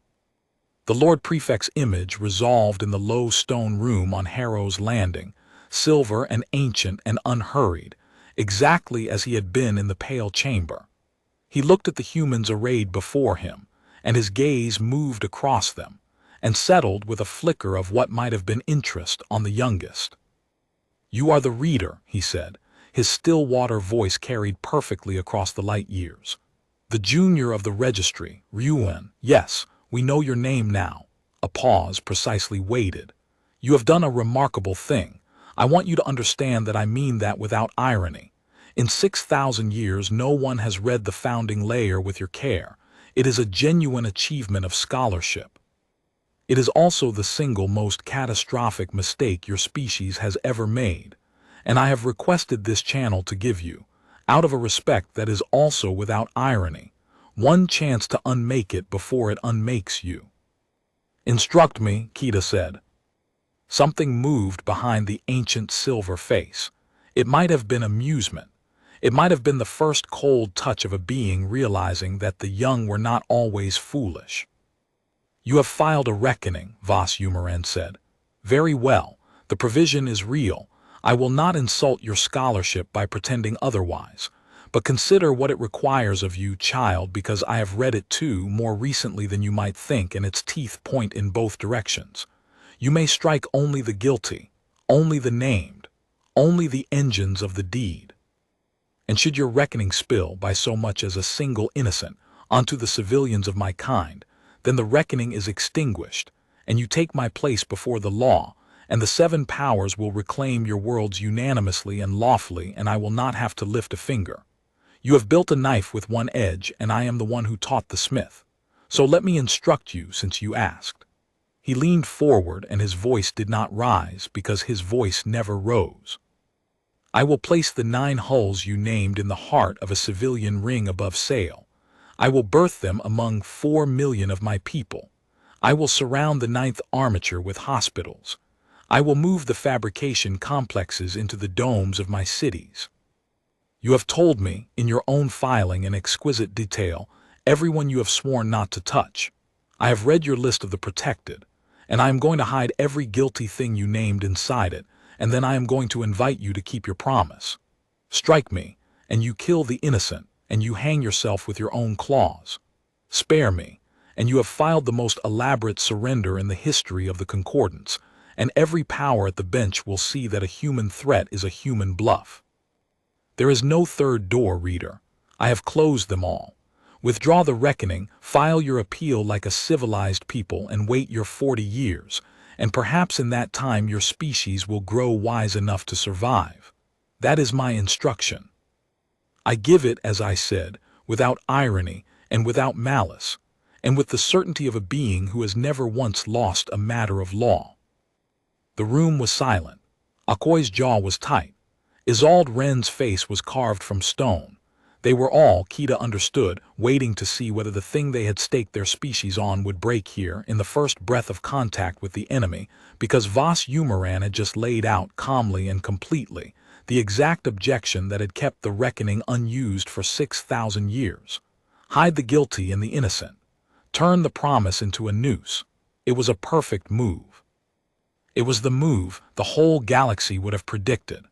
The Lord Prefect's image resolved in the low stone room on Harrow's Landing, silver and ancient and unhurried, exactly as he had been in the Pale Chamber. He looked at the humans arrayed before him, and his gaze moved across them, and settled with a flicker of what might have been interest on the youngest. "You are the reader," he said, his still-water voice carried perfectly across the light years. "The junior of the registry, Ruan. Yes, we know your name now." A pause precisely waited. "You have done a remarkable thing. I want you to understand that I mean that without irony. In 6,000 years no one has read the founding layer with your care. It is a genuine achievement of scholarship. It is also the single most catastrophic mistake your species has ever made, and I have requested this channel to give you, out of a respect that is also without irony, one chance to unmake it before it unmakes you." "Instruct me," Kaeda said. Something moved behind the ancient silver face. It might have been amusement. It might have been the first cold touch of a being realizing that the young were not always foolish. "You have filed a reckoning," Vas Umaran said. "Very well. The provision is real. I will not insult your scholarship by pretending otherwise. But consider what it requires of you, child, because I have read it too, more recently than you might think, and its teeth point in both directions. You may strike only the guilty, only the named, only the engines of the deed. And should your reckoning spill by so much as a single innocent onto the civilians of my kind, then the reckoning is extinguished, and you take my place before the law, and the seven powers will reclaim your worlds unanimously and lawfully, and I will not have to lift a finger. You have built a knife with one edge, and I am the one who taught the smith. So let me instruct you, since you asked." He leaned forward, and his voice did not rise because his voice never rose. "I will place the 9 hulls you named in the heart of a civilian ring above sail. I will berth them among 4 million of my people. I will surround the 9th armature with hospitals. I will move the fabrication complexes into the domes of my cities. You have told me, in your own filing in exquisite detail, everyone you have sworn not to touch. I have read your list of the protected, and I am going to hide every guilty thing you named inside it, and then I am going to invite you to keep your promise. Strike me, and you kill the innocent, and you hang yourself with your own claws. Spare me, and you have filed the most elaborate surrender in the history of the Concordance, and every power at the bench will see that a human threat is a human bluff. There is no third door, reader. I have closed them all. Withdraw the reckoning, file your appeal like a civilized people, and wait your 40 years, and perhaps in that time your species will grow wise enough to survive. That is my instruction. I give it, as I said, without irony and without malice, and with the certainty of a being who has never once lost a matter of law." The room was silent. Akoi's jaw was tight. Isolde Wren's face was carved from stone. They were all, Kaeda understood, waiting to see whether the thing they had staked their species on would break here in the first breath of contact with the enemy, because Vas Umaran had just laid out calmly and completely the exact objection that had kept the reckoning unused for 6,000 years. Hide the guilty and the innocent. Turn the promise into a noose. It was a perfect move. It was the move the whole galaxy would have predicted.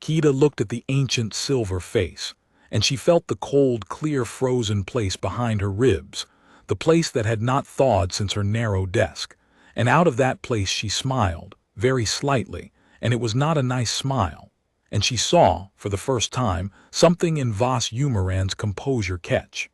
Kaeda looked at the ancient silver face, and she felt the cold, clear, frozen place behind her ribs, the place that had not thawed since her narrow desk, and out of that place she smiled, very slightly, and it was not a nice smile, and she saw, for the first time, something in Vas Umaran's composure catch.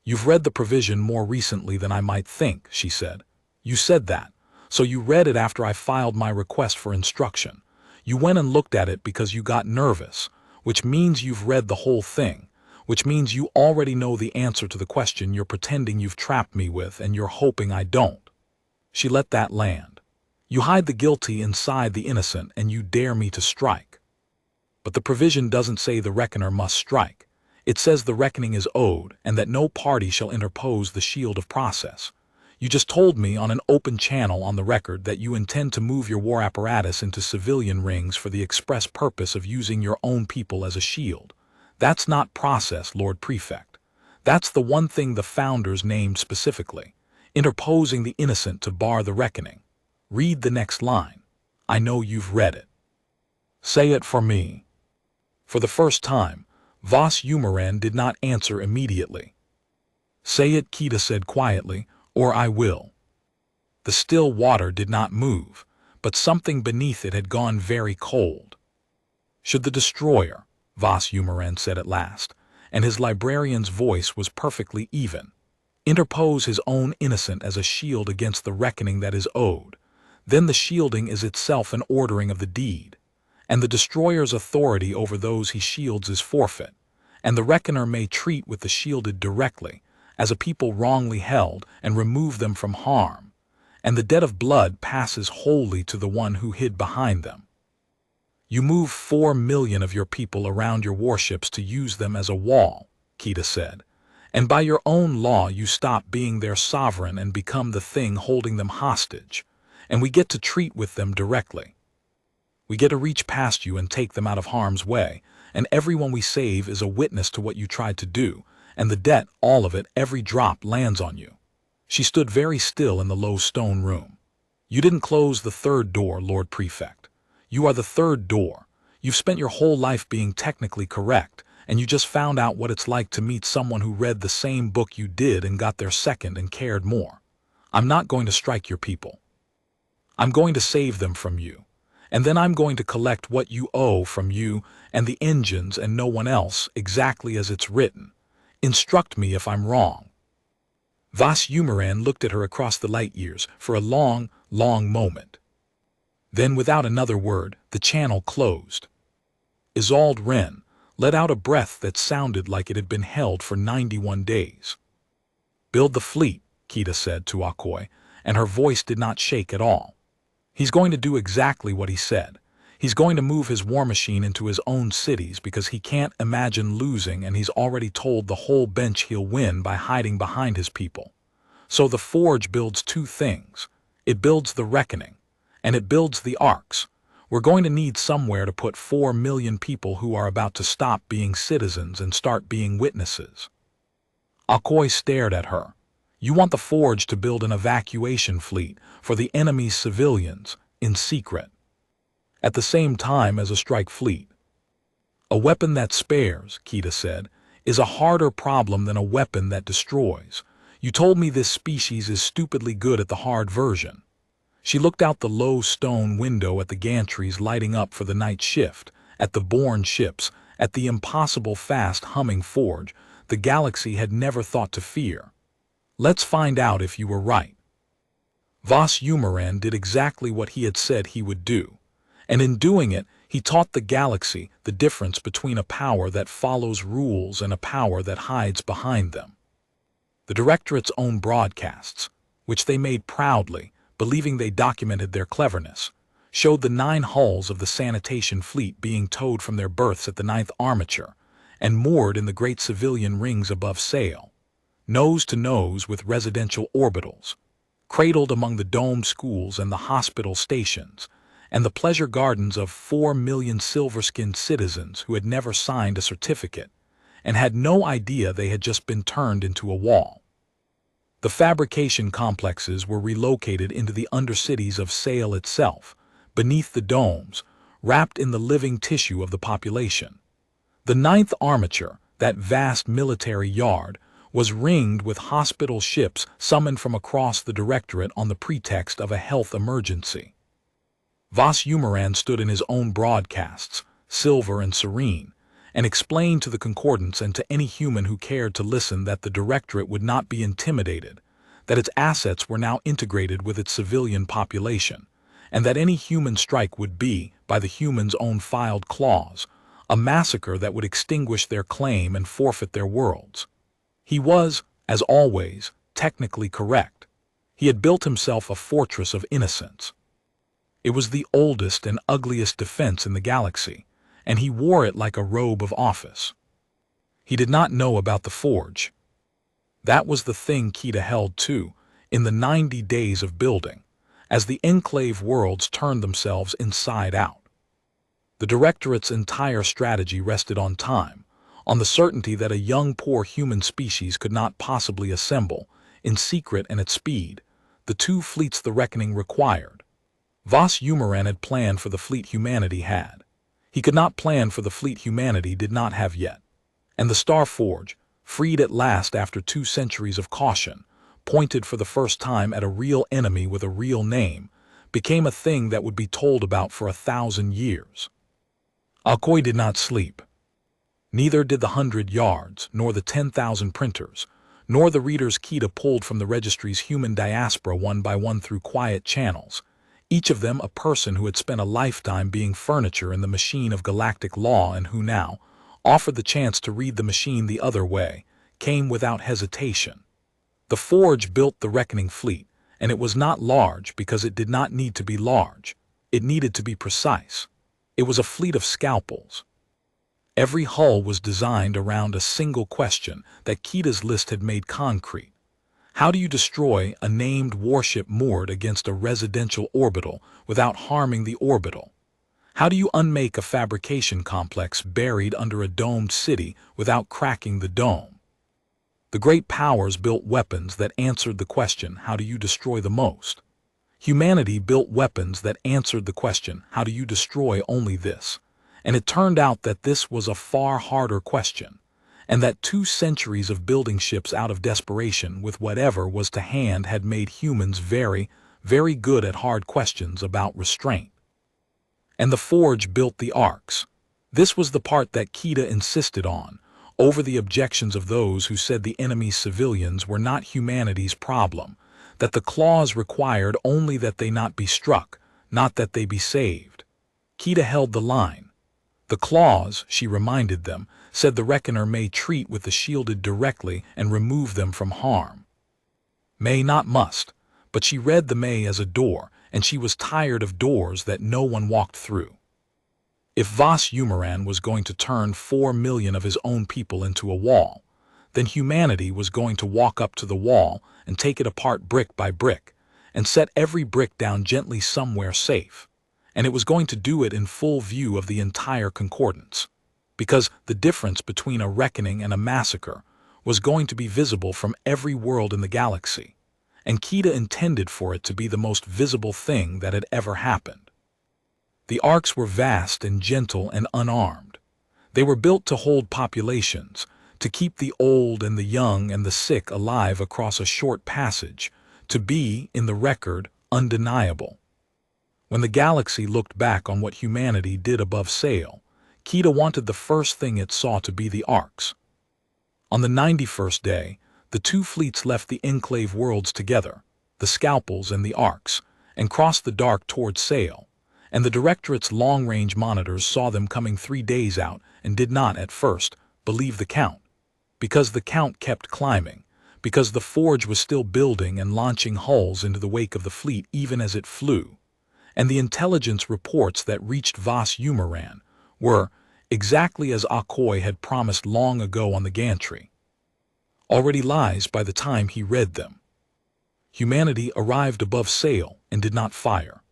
"You've read the provision more recently than I might think," she said. "You said that, so you read it after I filed my request for instruction. You went and looked at it because you got nervous, which means you've read the whole thing, which means you already know the answer to the question you're pretending you've trapped me with, and you're hoping I don't." She let that land. "You hide the guilty inside the innocent, and you dare me to strike. But the provision doesn't say the reckoner must strike. It says the reckoning is owed, and that no party shall interpose the shield of process. You just told me on an open channel on the record that you intend to move your war apparatus into civilian rings for the express purpose of using your own people as a shield. That's not process, Lord Prefect. That's the one thing the founders named specifically. interposing the innocent to bar the reckoning. Read the next line. I know you've read it. Say it for me. For the first time, Vas Umaran did not answer immediately. Say it, Kaeda said quietly, or I will. The still water did not move, but something beneath it had gone very cold. Should the destroyer, Vas Umaran said at last, and his librarian's voice was perfectly even, interpose his own innocent as a shield against the reckoning that is owed, then the shielding is itself an ordering of the deed, and the destroyer's authority over those he shields is forfeit, and the reckoner may treat with the shielded directly, as a people wrongly held, and remove them from harm, and the debt of blood passes wholly to the one who hid behind them. You move 4 million of your people around your warships to use them as a wall, Kaeda said, and by your own law you stop being their sovereign and become the thing holding them hostage, and we get to treat with them directly. We get to reach past you and take them out of harm's way, and everyone we save is a witness to what you tried to do, and the debt, all of it, every drop lands on you. She stood very still in the low stone room. You didn't close the third door, Lord Prefect. You are the third door. You've spent your whole life being technically correct, and you just found out what it's like to meet someone who read the same book you did and got there second and cared more. I'm not going to strike your people. I'm going to save them from you, and then I'm going to collect what you owe from you and the engines and no one else exactly as it's written. Instruct me if I'm wrong. Vas Umaran looked at her across the light years for a long, long moment. Then, without another word, the channel closed. Isolde Wren let out a breath that sounded like it had been held for 91 days. Build the fleet, Kaeda said to Akoi, and her voice did not shake at all. He's going to do exactly what he said. He's going to move his war machine into his own cities because he can't imagine losing, and he's already told the whole bench he'll win by hiding behind his people. So the Forge builds 2 things. It builds the Reckoning, and it builds the Arcs. We're going to need somewhere to put 4 million people who are about to stop being citizens and start being witnesses. Akoi stared at her. You want the Forge to build an evacuation fleet for the enemy's civilians, in secret, at the same time as a strike fleet. A weapon that spares, Kaeda said, is a harder problem than a weapon that destroys. You told me this species is stupidly good at the hard version. She looked out the low stone window at the gantries lighting up for the night shift, at the born ships, at the impossible fast humming forge the galaxy had never thought to fear. Let's find out if you were right. Vas Umaran did exactly what he had said he would do, and in doing it, he taught the galaxy the difference between a power that follows rules and a power that hides behind them. The Directorate's own broadcasts, which they made proudly, believing they documented their cleverness, showed the 9 hulls of the sanitation fleet being towed from their berths at the 9th armature and moored in the great civilian rings above sail, nose to nose with residential orbitals, cradled among the dome schools and the hospital stations, and the pleasure gardens of 4 million silver-skinned citizens who had never signed a certificate and had no idea they had just been turned into a wall. The fabrication complexes were relocated into the undercities of Sail itself, beneath the domes, wrapped in the living tissue of the population. The 9th armature, that vast military yard, was ringed with hospital ships summoned from across the Directorate on the pretext of a health emergency. Vas Umaran stood in his own broadcasts, silver and serene, and explained to the concordance and to any human who cared to listen that the Directorate would not be intimidated, that its assets were now integrated with its civilian population, and that any human strike would be, by the humans' own filed clause, a massacre that would extinguish their claim and forfeit their worlds. He was, as always, technically correct. He had built himself a fortress of innocence. It was the oldest and ugliest defense in the galaxy, and he wore it like a robe of office. He did not know about the Forge. That was the thing Kaeda held to, in the 90 days of building, as the enclave worlds turned themselves inside out. The Directorate's entire strategy rested on time, on the certainty that a young poor human species could not possibly assemble, in secret and at speed, the two fleets the reckoning required. Vas Umaran had planned for the fleet humanity had. He could not plan for the fleet humanity did not have yet. And the Star Forge, freed at last after 2 centuries of caution, pointed for the first time at a real enemy with a real name, became a thing that would be told about for 1,000 years. Alcoy did not sleep. Neither did the 100 yards, nor the 10,000 printers, nor the readers Kaeda pulled from the registry's human diaspora one by one through quiet channels, each of them a person who had spent a lifetime being furniture in the machine of galactic law and who now, offered the chance to read the machine the other way, came without hesitation. The Forge built the Reckoning fleet, and it was not large because it did not need to be large. It needed to be precise. It was a fleet of scalpels. Every hull was designed around a single question that Kaeda's list had made concrete. How do you destroy a named warship moored against a residential orbital without harming the orbital? How do you unmake a fabrication complex buried under a domed city without cracking the dome? The great powers built weapons that answered the question, how do you destroy the most? Humanity built weapons that answered the question, how do you destroy only this? And it turned out that this was a far harder question, and that 2 centuries of building ships out of desperation with whatever was to hand had made humans very, very good at hard questions about restraint. And the Forge built the Orcs. This was the part that Kaeda insisted on, over the objections of those who said the enemy's civilians were not humanity's problem, that the clause required only that they not be struck, not that they be saved. Kaeda held the line. The clause, she reminded them, said the Reckoner may treat with the shielded directly and remove them from harm. May not must, but she read the may as a door, and she was tired of doors that no one walked through. If Vas Umaran was going to turn 4 million of his own people into a wall, then humanity was going to walk up to the wall and take it apart brick by brick, and set every brick down gently somewhere safe. And it was going to do it in full view of the entire concordance, because the difference between a reckoning and a massacre was going to be visible from every world in the galaxy, and Kaeda intended for it to be the most visible thing that had ever happened. The Orcs were vast and gentle and unarmed. They were built to hold populations, to keep the old and the young and the sick alive across a short passage, to be, in the record, undeniable. When the galaxy looked back on what humanity did above sail, Kaeda wanted the first thing it saw to be the Orcs. On the 91st day, the 2 fleets left the enclave worlds together, the Scalpels and the Orcs, and crossed the dark toward sail, and the Directorate's long-range monitors saw them coming 3 days out and did not, at first, believe the count, because the count kept climbing, because the Forge was still building and launching hulls into the wake of the fleet even as it flew, and the intelligence reports that reached Vas Umaran were, exactly as Alcoy had promised long ago on the gantry, already lies by the time he read them. Humanity arrived above sail and did not fire.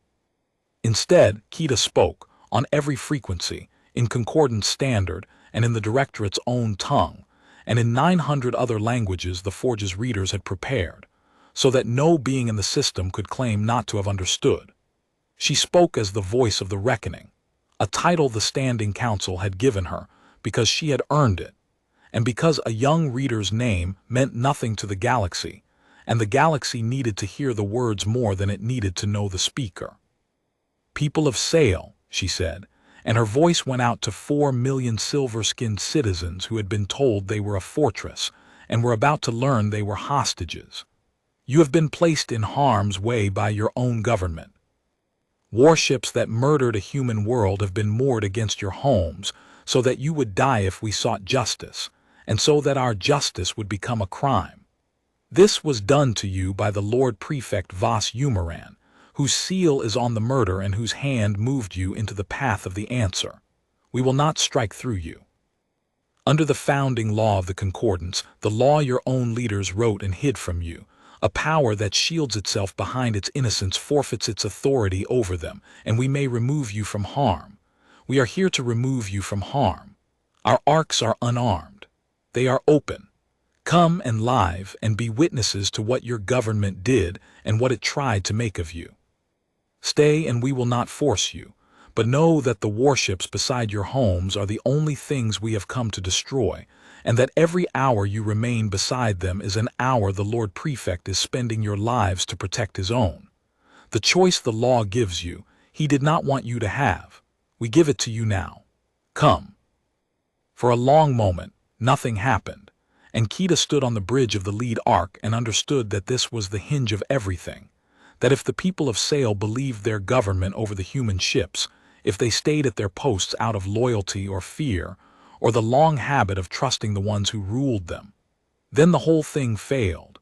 Instead, Kaeda spoke, on every frequency, in Concordance Standard and in the Directorate's own tongue, and in 900 other languages the Forge's readers had prepared, so that no being in the system could claim not to have understood. She spoke as the voice of the Reckoning, a title the Standing Council had given her because she had earned it, and because a young reader's name meant nothing to the galaxy, and the galaxy needed to hear the words more than it needed to know the speaker. People of Sail, she said, and her voice went out to 4 million silver-skinned citizens who had been told they were a fortress and were about to learn they were hostages. You have been placed in harm's way by your own government. Warships that murdered a human world have been moored against your homes so that you would die if we sought justice, and so that our justice would become a crime. This was done to you by the Lord Prefect Vas Umaran, whose seal is on the murder and whose hand moved you into the path of the answer. We will not strike through you. Under the founding law of the Concordance, the law your own leaders wrote and hid from you, a power that shields itself behind its innocence forfeits its authority over them, and we may remove you from harm. We are here to remove you from harm. Our Orcs are unarmed. They are open. Come and live and be witnesses to what your government did and what it tried to make of you. Stay and we will not force you, but know that the warships beside your homes are the only things we have come to destroy, and that every hour you remain beside them is an hour the Lord Prefect is spending your lives to protect his own. The choice the law gives you, he did not want you to have. We give it to you now. Come. For a long moment, nothing happened, and Kaeda stood on the bridge of the lead arc and understood that this was the hinge of everything, that if the people of Sail believed their government over the human ships, if they stayed at their posts out of loyalty or fear, or the long habit of trusting the ones who ruled them, then the whole thing failed,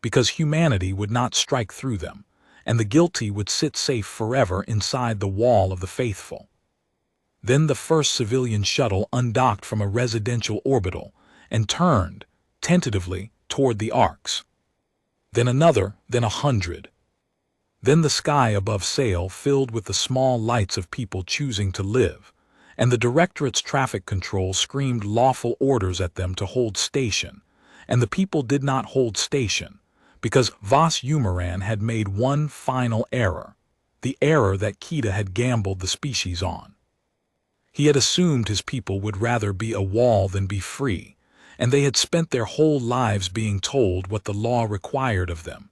because humanity would not strike through them, and the guilty would sit safe forever inside the wall of the faithful. Then the first civilian shuttle undocked from a residential orbital and turned, tentatively, toward the Orcs. Then another, then 100. Then the sky above Sail filled with the small lights of people choosing to live, and the Directorate's traffic control screamed lawful orders at them to hold station, and the people did not hold station, because Vas Umaran had made one final error, the error that Kaeda had gambled the species on. He had assumed his people would rather be a wall than be free, and they had spent their whole lives being told what the law required of them.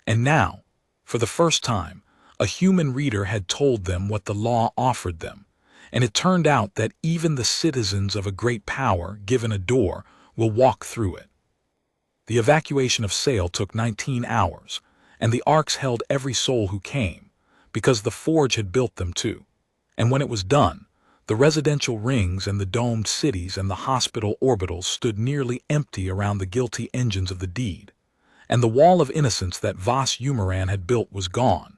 And now, for the first time, a human reader had told them what the law offered them, and it turned out that even the citizens of a great power, given a door, will walk through it. The evacuation of Sail took 19 hours, and the Orcs held every soul who came, because the Forge had built them too. And when it was done, the residential rings and the domed cities and the hospital orbitals stood nearly empty around the guilty engines of the deed, and the wall of innocence that Vas Umaran had built was gone,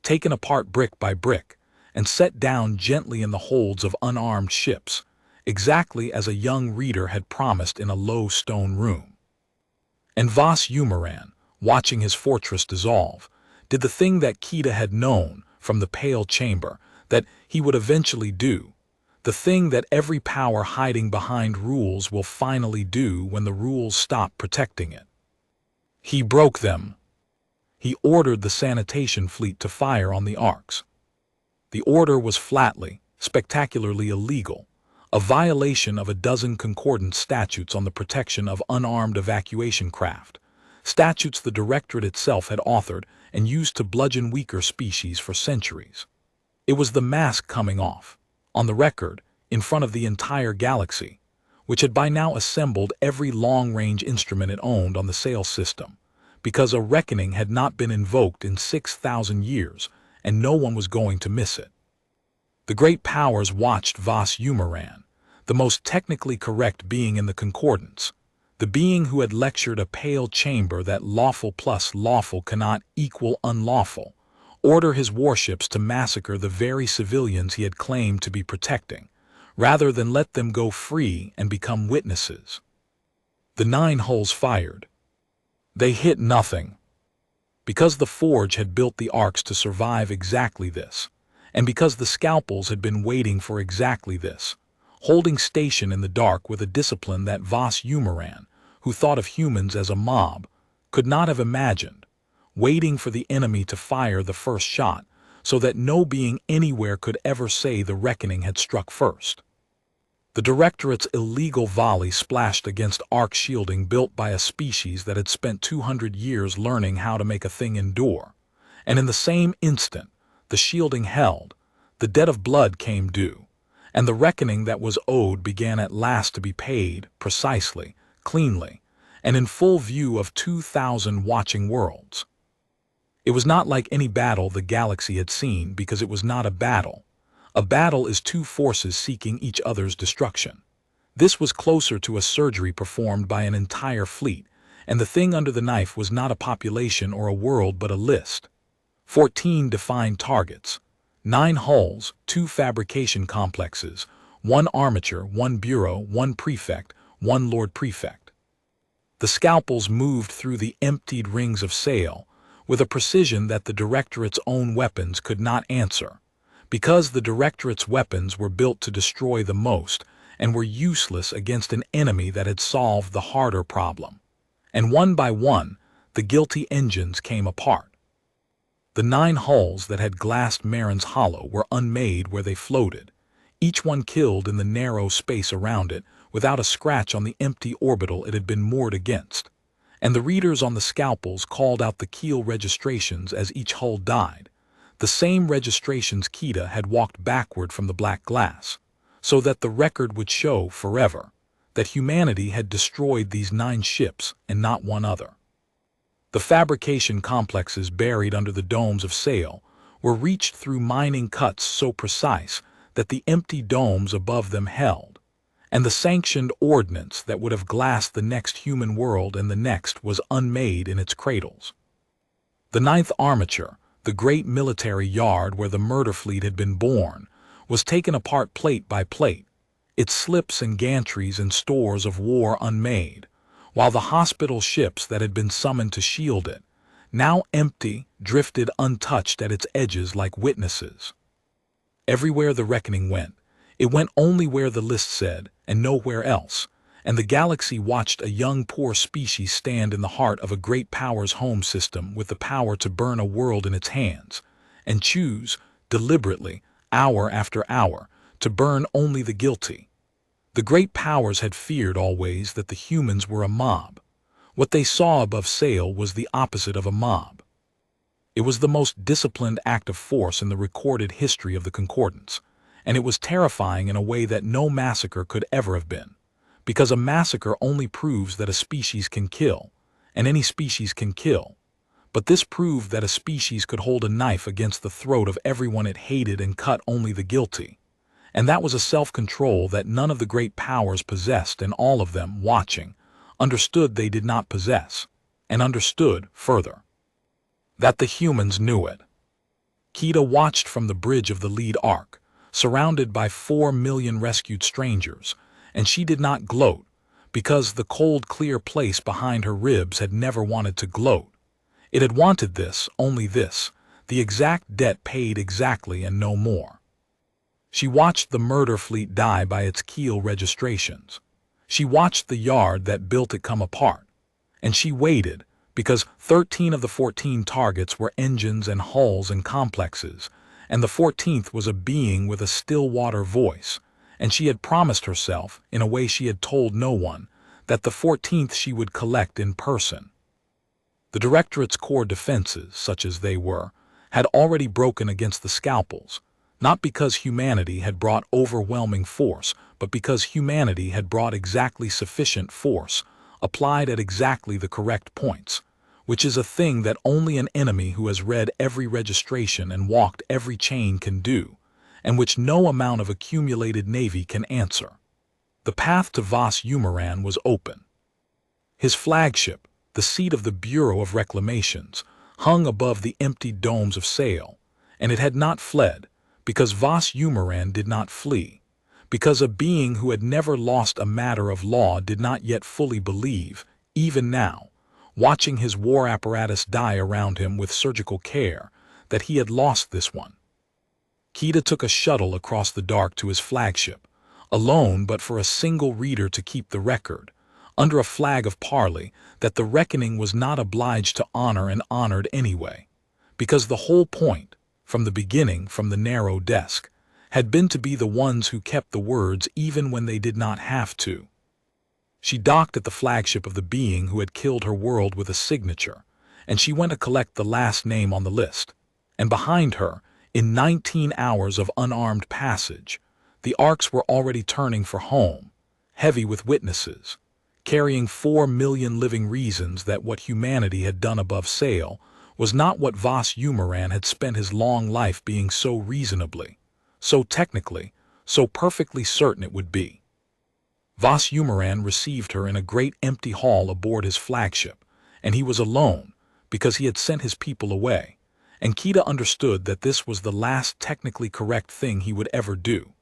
taken apart brick by brick, and set down gently in the holds of unarmed ships, exactly as a young reader had promised in a low stone room. And Vas Umaran, watching his fortress dissolve, did the thing that Kaeda had known from the pale chamber that he would eventually do, the thing that every power hiding behind rules will finally do when the rules stop protecting it. He broke them. He ordered the sanitation fleet to fire on the Orcs. The order was flatly, spectacularly illegal, a violation of a dozen concordant statutes on the protection of unarmed evacuation craft, statutes the Directorate itself had authored and used to bludgeon weaker species for centuries. It was the mask coming off, on the record, in front of the entire galaxy, which had by now assembled every long-range instrument it owned on the Sail system, because a reckoning had not been invoked in 6,000 years, and no one was going to miss it. The great powers watched Vas Umaran, the most technically correct being in the concordance, the being who had lectured a pale chamber that lawful plus lawful cannot equal unlawful, order his warships to massacre the very civilians he had claimed to be protecting, rather than let them go free and become witnesses. The 9 hulls fired. They hit nothing. Because the Forge had built the Orcs to survive exactly this, and because the Scalpels had been waiting for exactly this, holding station in the dark with a discipline that Vas Umaran, who thought of humans as a mob, could not have imagined, waiting for the enemy to fire the first shot so that no being anywhere could ever say the reckoning had struck first. The Directorate's illegal volley splashed against arc shielding built by a species that had spent 200 years learning how to make a thing endure, and in the same instant, the shielding held, the debt of blood came due, and the reckoning that was owed began at last to be paid, precisely, cleanly, and in full view of 2,000 watching worlds. It was not like any battle the galaxy had seen because it was not a battle. A battle is 2 forces seeking each other's destruction. This was closer to a surgery performed by an entire fleet, and the thing under the knife was not a population or a world but a list. 14 defined targets, 9 hulls, 2 fabrication complexes, 1 armature, 1 bureau, 1 prefect, 1 lord prefect. The Scalpels moved through the emptied rings of Sail with a precision that the Directorate's own weapons could not answer, because the Directorate's weapons were built to destroy the most and were useless against an enemy that had solved the harder problem. and one by one, the guilty engines came apart. The 9 hulls that had glassed Marin's Hollow were unmade where they floated, each one killed in the narrow space around it without a scratch on the empty orbital it had been moored against, and the readers on the scalpels called out the keel registrations as each hull died, the same registrations Kaeda had walked backward from the black glass, so that the record would show forever that humanity had destroyed these 9 ships and not one other. The fabrication complexes buried under the domes of sail were reached through mining cuts so precise that the empty domes above them held, and the sanctioned ordnance that would have glassed the next human world and the next was unmade in its cradles. The 9th armature, the great military yard where the murder fleet had been born, was taken apart plate by plate, its slips and gantries and stores of war unmade, while the hospital ships that had been summoned to shield it, now empty, drifted untouched at its edges like witnesses. Everywhere the reckoning went, it went only where the list said, and nowhere else, and the galaxy watched a young poor species stand in the heart of a great power's home system with the power to burn a world in its hands, and choose, deliberately, hour after hour, to burn only the guilty. The great powers had feared always that the humans were a mob. What they saw above sail was the opposite of a mob. It was the most disciplined act of force in the recorded history of the Concordance, and it was terrifying in a way that no massacre could ever have been, because a massacre only proves that a species can kill, and any species can kill. But this proved that a species could hold a knife against the throat of everyone it hated and cut only the guilty. And that was a self-control that none of the great powers possessed, and all of them, watching, understood they did not possess, and understood, further, that the humans knew it. Kaeda watched from the bridge of the lead arc, surrounded by 4 million rescued strangers, and she did not gloat, because the cold, clear place behind her ribs had never wanted to gloat. It had wanted this, only this, the exact debt paid exactly and no more. She watched the murder fleet die by its keel registrations. She watched the yard that built it come apart. And she waited, because 13 of the 14 targets were engines and hulls and complexes, and the 14th was a being with a still water voice, and she had promised herself, in a way she had told no one, that the 14th she would collect in person. The Directorate's core defenses, such as they were, had already broken against the scalpels, not because humanity had brought overwhelming force, but because humanity had brought exactly sufficient force, applied at exactly the correct points, which is a thing that only an enemy who has read every registration and walked every chain can do, and which no amount of accumulated navy can answer. The path to Vas Umaran was open. His flagship, the seat of the Bureau of Reclamations, hung above the empty domes of sail, and it had not fled, because Vas Umaran did not flee, because a being who had never lost a matter of law did not yet fully believe, even now, watching his war apparatus die around him with surgical care, that he had lost this one. Kaeda took a shuttle across the dark to his flagship, alone but for a single reader to keep the record, under a flag of parley that the reckoning was not obliged to honor and honored anyway, because the whole point, from the beginning, from the narrow desk, had been to be the ones who kept the words even when they did not have to. She docked at the flagship of the being who had killed her world with a signature, and she went to collect the last name on the list, and behind her, in 19 hours of unarmed passage, the Orcs were already turning for home, heavy with witnesses, carrying 4 million living reasons that what humanity had done above sail was not what Vas Umaran had spent his long life being so reasonably, so technically, so perfectly certain it would be. Vas Umaran received her in a great empty hall aboard his flagship, and he was alone because he had sent his people away, and Kaeda understood that this was the last technically correct thing he would ever do.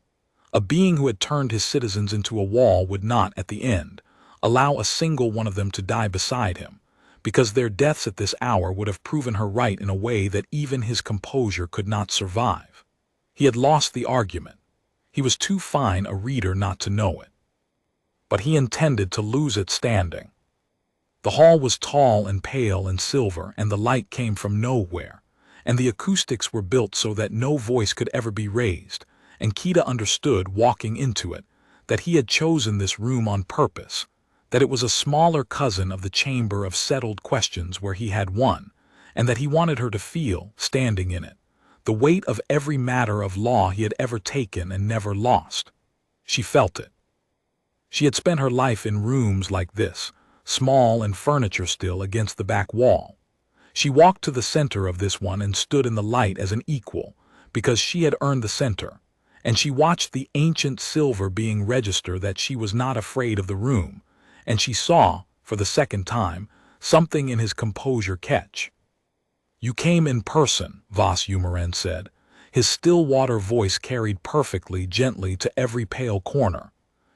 A being who had turned his citizens into a wall would not, at the end, allow a single one of them to die beside him, because their deaths at this hour would have proven her right in a way that even his composure could not survive. He had lost the argument. He was too fine a reader not to know it. But he intended to lose it standing. The hall was tall and pale and silver, and the light came from nowhere, and the acoustics were built so that no voice could ever be raised, and Kaeda understood, walking into it, that he had chosen this room on purpose, that it was a smaller cousin of the chamber of settled questions where he had won, and that he wanted her to feel, standing in it, the weight of every matter of law he had ever taken and never lost. She felt it. She had spent her life in rooms like this, small and furniture still against the back wall. She walked to the center of this one and stood in the light as an equal, because she had earned the center, and she watched the ancient silver being register that she was not afraid of the room, and she saw, for the second time, something in his composure catch. "You came in person," Vas Umaren said. His still-water voice carried perfectly gently to every pale corner.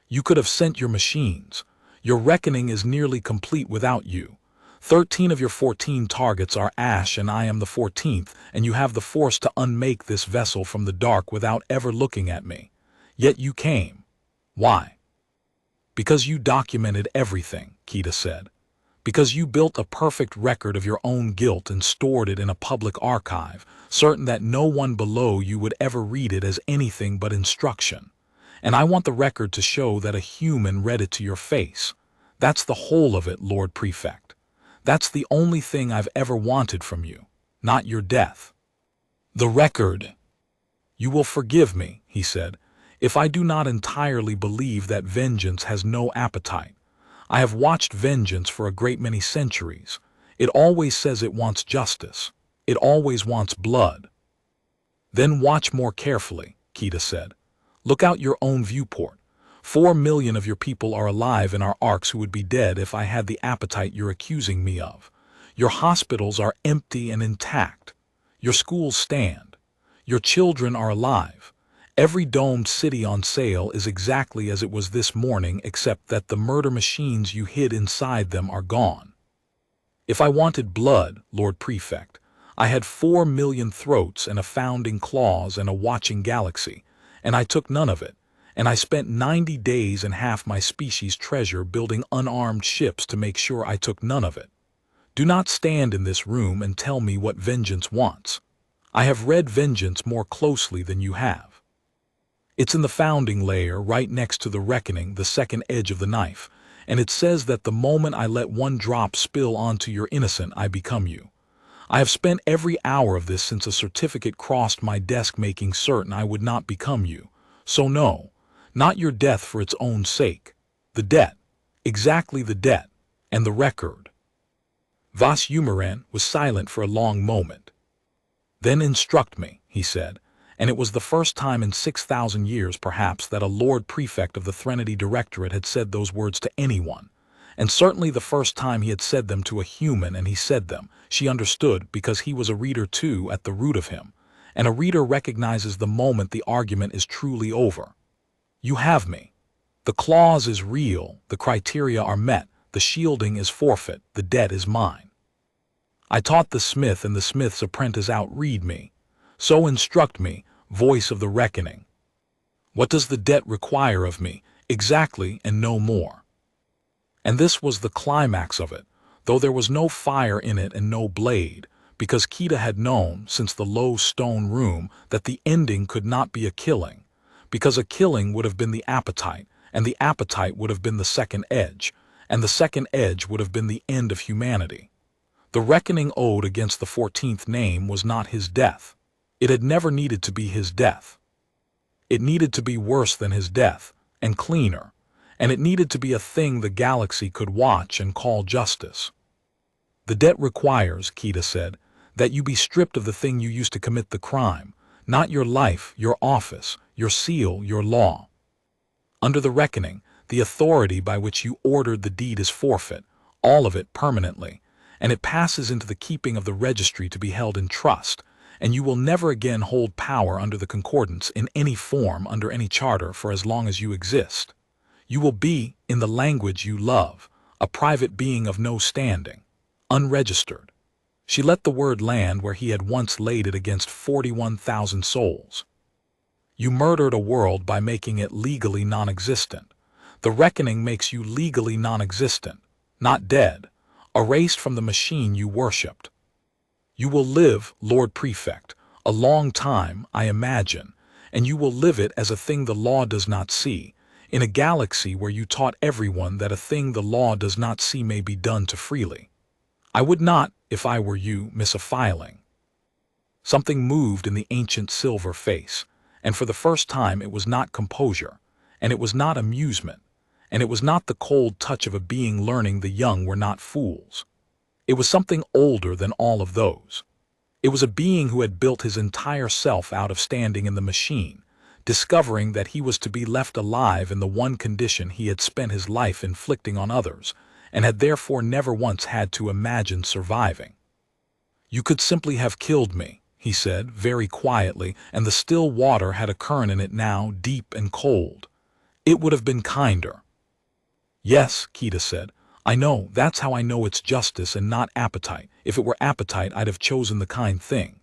"You could have sent your machines. Your reckoning is nearly complete without you. 13 of your 14 targets are ash, and I am the 14th, and you have the force to unmake this vessel from the dark without ever looking at me. Yet you came. Why?" "Because you documented everything," Kaeda said. "Because you built a perfect record of your own guilt and stored it in a public archive, certain that no one below you would ever read it as anything but instruction. And I want the record to show that a human read it to your face. That's the whole of it, Lord Prefect. That's the only thing I've ever wanted from you, not your death. The record." "You will forgive me," he said, "if I do not entirely believe that vengeance has no appetite. I have watched vengeance for a great many centuries. It always says it wants justice. It always wants blood." "Then watch more carefully," Kaeda said. "Look out your own viewport. 4 million of your people are alive in our arcs who would be dead if I had the appetite you're accusing me of. Your hospitals are empty and intact. Your schools stand. Your children are alive. Every domed city on sale is exactly as it was this morning, except that the murder machines you hid inside them are gone. If I wanted blood, Lord Prefect, I had 4 million throats and a founding claws and a watching galaxy, and I took none of it, and I spent 90 days and half my species' treasure building unarmed ships to make sure I took none of it. Do not stand in this room and tell me what vengeance wants. I have read vengeance more closely than you have. It's in the founding layer right next to the reckoning, the second edge of the knife, and it says that the moment I let one drop spill onto your innocent, I become you. I have spent every hour of this since a certificate crossed my desk making certain I would not become you. So no, not your death for its own sake. The debt, exactly the debt, and the record." Vas Umaren was silent for a long moment. "Then instruct me," he said, and it was the first time in 6,000 years perhaps that a Lord Prefect of the Threnody Directorate had said those words to anyone, and certainly the first time he had said them to a human, and he said them, she understood, because he was a reader too at the root of him, and a reader recognizes the moment the argument is truly over. "You have me. The clause is real, the criteria are met, the shielding is forfeit, the debt is mine. I taught the smith and the smith's apprentice outread me. So instruct me, voice of the reckoning. What does the debt require of me, exactly, and no more?" And this was the climax of it, though there was no fire in it and no blade, because Kaeda had known, since the low stone room, that the ending could not be a killing, because a killing would have been the appetite, and the appetite would have been the second edge, and the second edge would have been the end of humanity. The reckoning owed against the 14th name was not his death. It had never needed to be his death. It needed to be worse than his death, and cleaner, and it needed to be a thing the galaxy could watch and call justice. "The debt requires," Kaeda said, "that you be stripped of the thing you used to commit the crime, not your life, your office, your seal, your law. Under the reckoning, the authority by which you ordered the deed is forfeit, all of it permanently, and it passes into the keeping of the registry to be held in trust, and you will never again hold power under the concordance in any form under any charter for as long as you exist. You will be, in the language you love, a private being of no standing, unregistered." She let the word land where he had once laid it against 41,000 souls. "You murdered a world by making it legally non-existent. The reckoning makes you legally non-existent, not dead, erased from the machine you worshipped. You will live, Lord Prefect, a long time, I imagine, and you will live it as a thing the law does not see, in a galaxy where you taught everyone that a thing the law does not see may be done to freely. I would not, if I were you, miss a filing. Something moved in the ancient silver face, and for the first time it was not composure, and it was not amusement, and it was not the cold touch of a being learning the young were not fools. It was something older than all of those. It was a being who had built his entire self out of standing in the machine, discovering that he was to be left alive in the one condition he had spent his life inflicting on others, and had therefore never once had to imagine surviving. You could simply have killed me, he said, very quietly, and the still water had a current in it now, deep and cold. It would have been kinder. Yes, Kaeda said. I know, that's how I know it's justice and not appetite. If it were appetite, I'd have chosen the kind thing.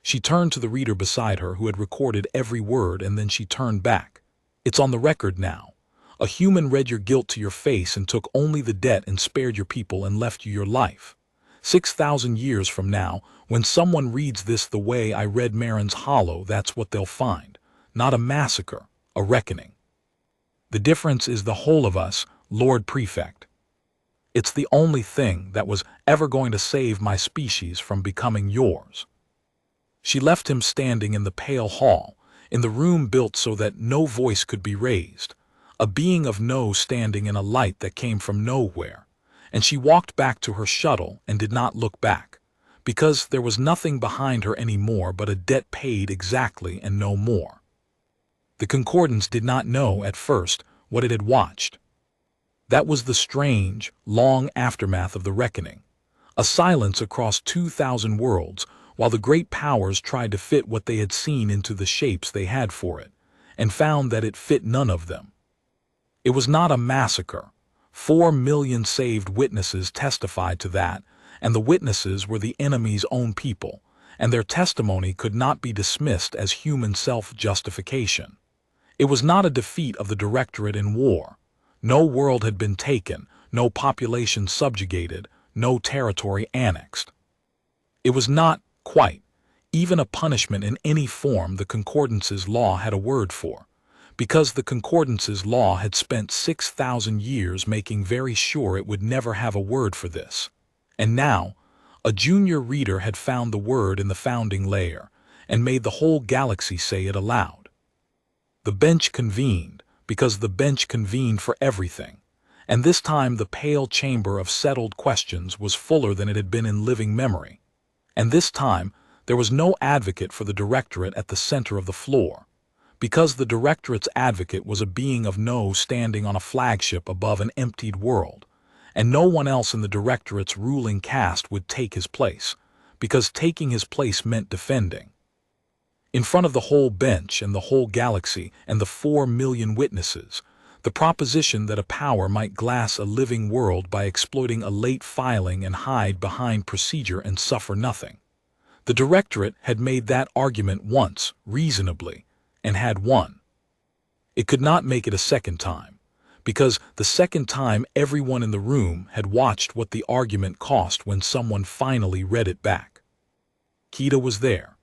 She turned to the reader beside her who had recorded every word, and then she turned back. It's on the record now. A human read your guilt to your face and took only the debt and spared your people and left you your life. 6,000 years from now, when someone reads this the way I read Marin's Hollow, that's what they'll find. Not a massacre, a reckoning. The difference is the whole of us, Lord Prefect. It's the only thing that was ever going to save my species from becoming yours. She left him standing in the pale hall, in the room built so that no voice could be raised, a being of no standing in a light that came from nowhere, and she walked back to her shuttle and did not look back, because there was nothing behind her any more but a debt paid exactly and no more. The Concordance did not know at first what it had watched. That was the strange, long aftermath of the reckoning, a silence across 2,000 worlds while the great powers tried to fit what they had seen into the shapes they had for it, and found that it fit none of them. It was not a massacre. 4 million saved witnesses testified to that, and the witnesses were the enemy's own people, and their testimony could not be dismissed as human self-justification. It was not a defeat of the Directorate in war. No world had been taken, no population subjugated, no territory annexed. It was not, quite, even a punishment in any form the Concordance's law had a word for, because the Concordance's law had spent 6,000 years making very sure it would never have a word for this. And now, a junior reader had found the word in the founding layer, and made the whole galaxy say it aloud. The bench convened, because the bench convened for everything, and this time the pale chamber of settled questions was fuller than it had been in living memory, and this time there was no advocate for the Directorate at the center of the floor, because the Directorate's advocate was a being of no standing on a flagship above an emptied world, and no one else in the Directorate's ruling caste would take his place, because taking his place meant defending. In front of the whole bench and the whole galaxy and the 4 million witnesses, the proposition that a power might glass a living world by exploiting a late filing and hide behind procedure and suffer nothing. The Directorate had made that argument once, reasonably, and had won. It could not make it a second time, because the second time everyone in the room had watched what the argument cost when someone finally read it back. Kaeda was there.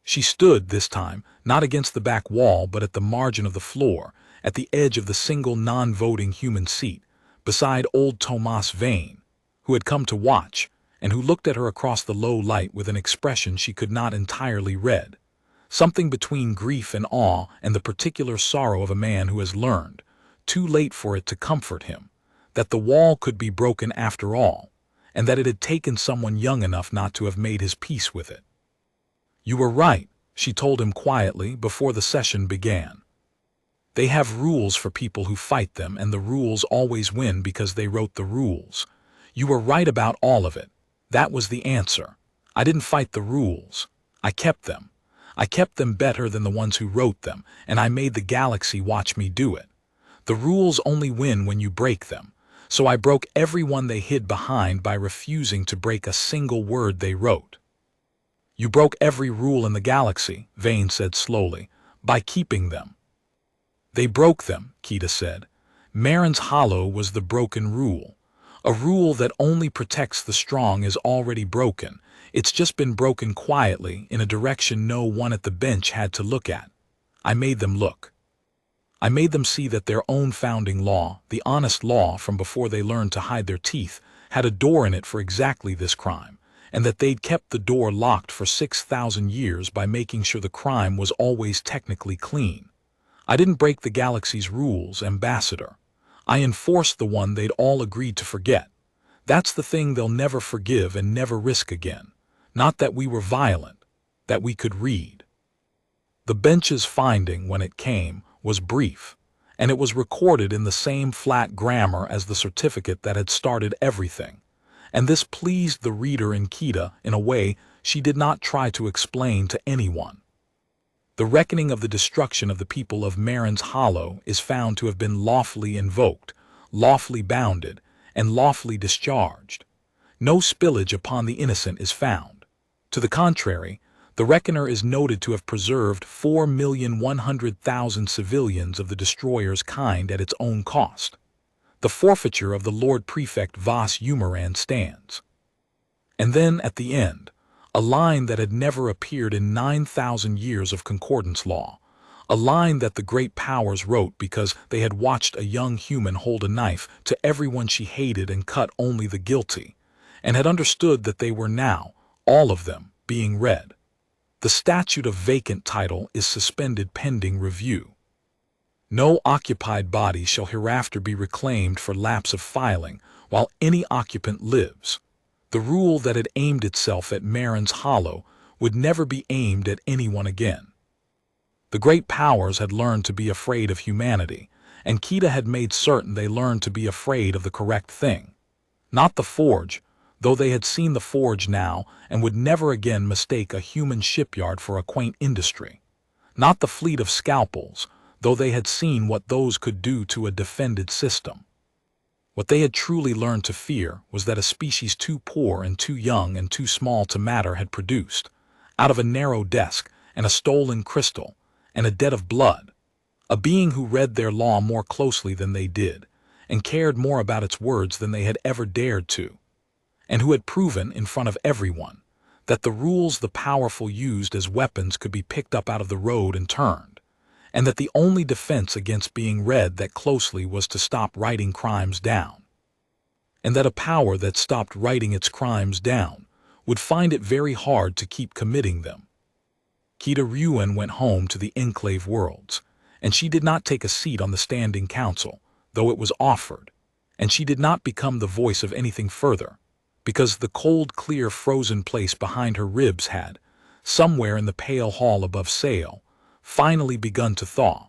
She stood, this time, not against the back wall but at the margin of the floor, at the edge of the single non-voting human seat, beside old Tomas Vane, who had come to watch, and who looked at her across the low light with an expression she could not entirely read, something between grief and awe and the particular sorrow of a man who has learned, too late for it to comfort him, that the wall could be broken after all, and that it had taken someone young enough not to have made his peace with it. You were right, she told him quietly before the session began. They have rules for people who fight them, and the rules always win because they wrote the rules. You were right about all of it. That was the answer. I didn't fight the rules. I kept them. I kept them better than the ones who wrote them, and I made the galaxy watch me do it. The rules only win when you break them, so I broke every one they hid behind by refusing to break a single word they wrote. You broke every rule in the galaxy, Vane said slowly, by keeping them. They broke them, Kaeda said. Marin's Hollow was the broken rule. A rule that only protects the strong is already broken. It's just been broken quietly in a direction no one at the bench had to look at. I made them look. I made them see that their own founding law, the honest law from before they learned to hide their teeth, had a door in it for exactly this crime, and that they'd kept the door locked for 6,000 years by making sure the crime was always technically clean. I didn't break the galaxy's rules, Ambassador. I enforced the one they'd all agreed to forget. That's the thing they'll never forgive and never risk again. Not that we were violent, that we could read. The bench's finding, when it came, was brief, and it was recorded in the same flat grammar as the certificate that had started everything. And this pleased the reader in Kaeda in a way she did not try to explain to anyone. The reckoning of the destruction of the people of Marin's Hollow is found to have been lawfully invoked, lawfully bounded, and lawfully discharged. No spillage upon the innocent is found. To the contrary, the reckoner is noted to have preserved 4,100,000 civilians of the destroyer's kind at its own cost. The forfeiture of the Lord Prefect Vas Umaran stands. And then, at the end, a line that had never appeared in 9,000 years of concordance law, a line that the great powers wrote because they had watched a young human hold a knife to everyone she hated and cut only the guilty, and had understood that they were now, all of them, being read. The statute of vacant title is suspended pending review. No occupied body shall hereafter be reclaimed for lapse of filing while any occupant lives. The rule that had aimed itself at Marin's Hollow would never be aimed at anyone again. The great powers had learned to be afraid of humanity, and Kaeda had made certain they learned to be afraid of the correct thing. Not the forge, though they had seen the forge now and would never again mistake a human shipyard for a quaint industry. Not the fleet of scalpels, though they had seen what those could do to a defended system. What they had truly learned to fear was that a species too poor and too young and too small to matter had produced, out of a narrow desk and a stolen crystal and a debt of blood, a being who read their law more closely than they did and cared more about its words than they had ever dared to, and who had proven in front of everyone that the rules the powerful used as weapons could be picked up out of the road and turned, and that the only defense against being read that closely was to stop writing crimes down, and that a power that stopped writing its crimes down would find it very hard to keep committing them. Kaeda Ruan went home to the Enclave worlds, and she did not take a seat on the Standing Council, though it was offered, and she did not become the voice of anything further, because the cold, clear, frozen place behind her ribs had, somewhere in the pale hall above sail, finally begun to thaw,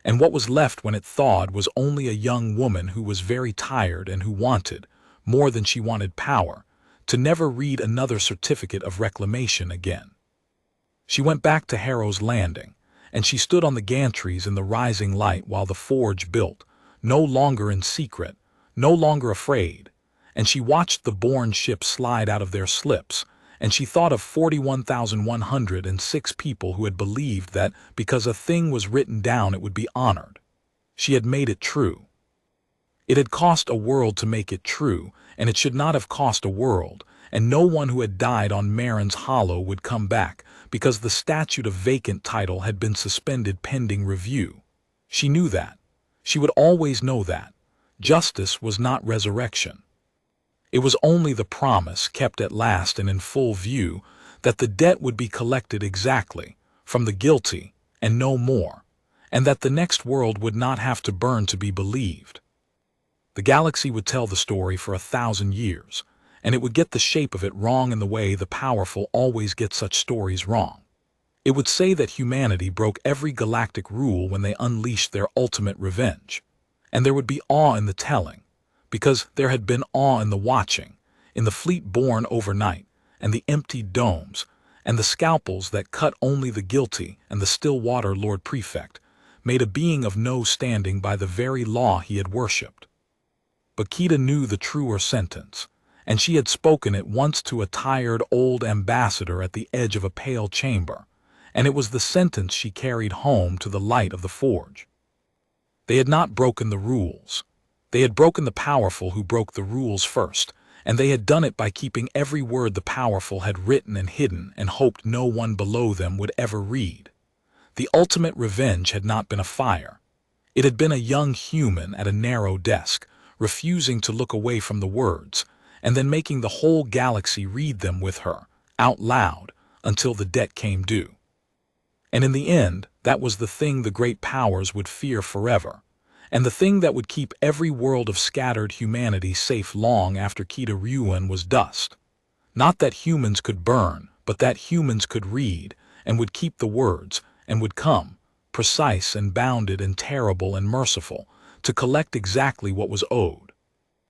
and what was left when it thawed was only a young woman who was very tired and who wanted, more than she wanted power, to never read another certificate of reclamation again. She went back to Harrow's Landing, and she stood on the gantries in the rising light while the forge built, no longer in secret, no longer afraid, and she watched the born ships slide out of their slips, and she thought of 41,106 people who had believed that because a thing was written down it would be honored. She had made it true. It had cost a world to make it true, and it should not have cost a world, and no one who had died on Marin's Hollow would come back, because the statute of vacant title had been suspended pending review. She knew that. She would always know that. Justice was not resurrection. It was only the promise, kept at last and in full view, that the debt would be collected exactly, from the guilty, and no more, and that the next world would not have to burn to be believed. The galaxy would tell the story for 1,000 years, and it would get the shape of it wrong in the way the powerful always get such stories wrong. It would say that humanity broke every galactic rule when they unleashed their ultimate revenge, and there would be awe in the telling, because there had been awe in the watching, in the fleet born overnight, and the emptied domes, and the scalpels that cut only the guilty, and the still water Lord Prefect, made a being of no standing by the very law he had worshipped. But Kaeda knew the truer sentence, and she had spoken it once to a tired old ambassador at the edge of a pale chamber, and it was the sentence she carried home to the light of the forge. They had not broken the rules. They had broken the powerful who broke the rules first, and they had done it by keeping every word the powerful had written and hidden and hoped no one below them would ever read. The ultimate revenge had not been a fire. It had been a young human at a narrow desk, refusing to look away from the words, and then making the whole galaxy read them with her, out loud, until the debt came due. And in the end, that was the thing the great powers would fear forever, and the thing that would keep every world of scattered humanity safe long after Kaeda Ruan was dust. Not that humans could burn, but that humans could read, and would keep the words, and would come, precise and bounded and terrible and merciful, to collect exactly what was owed.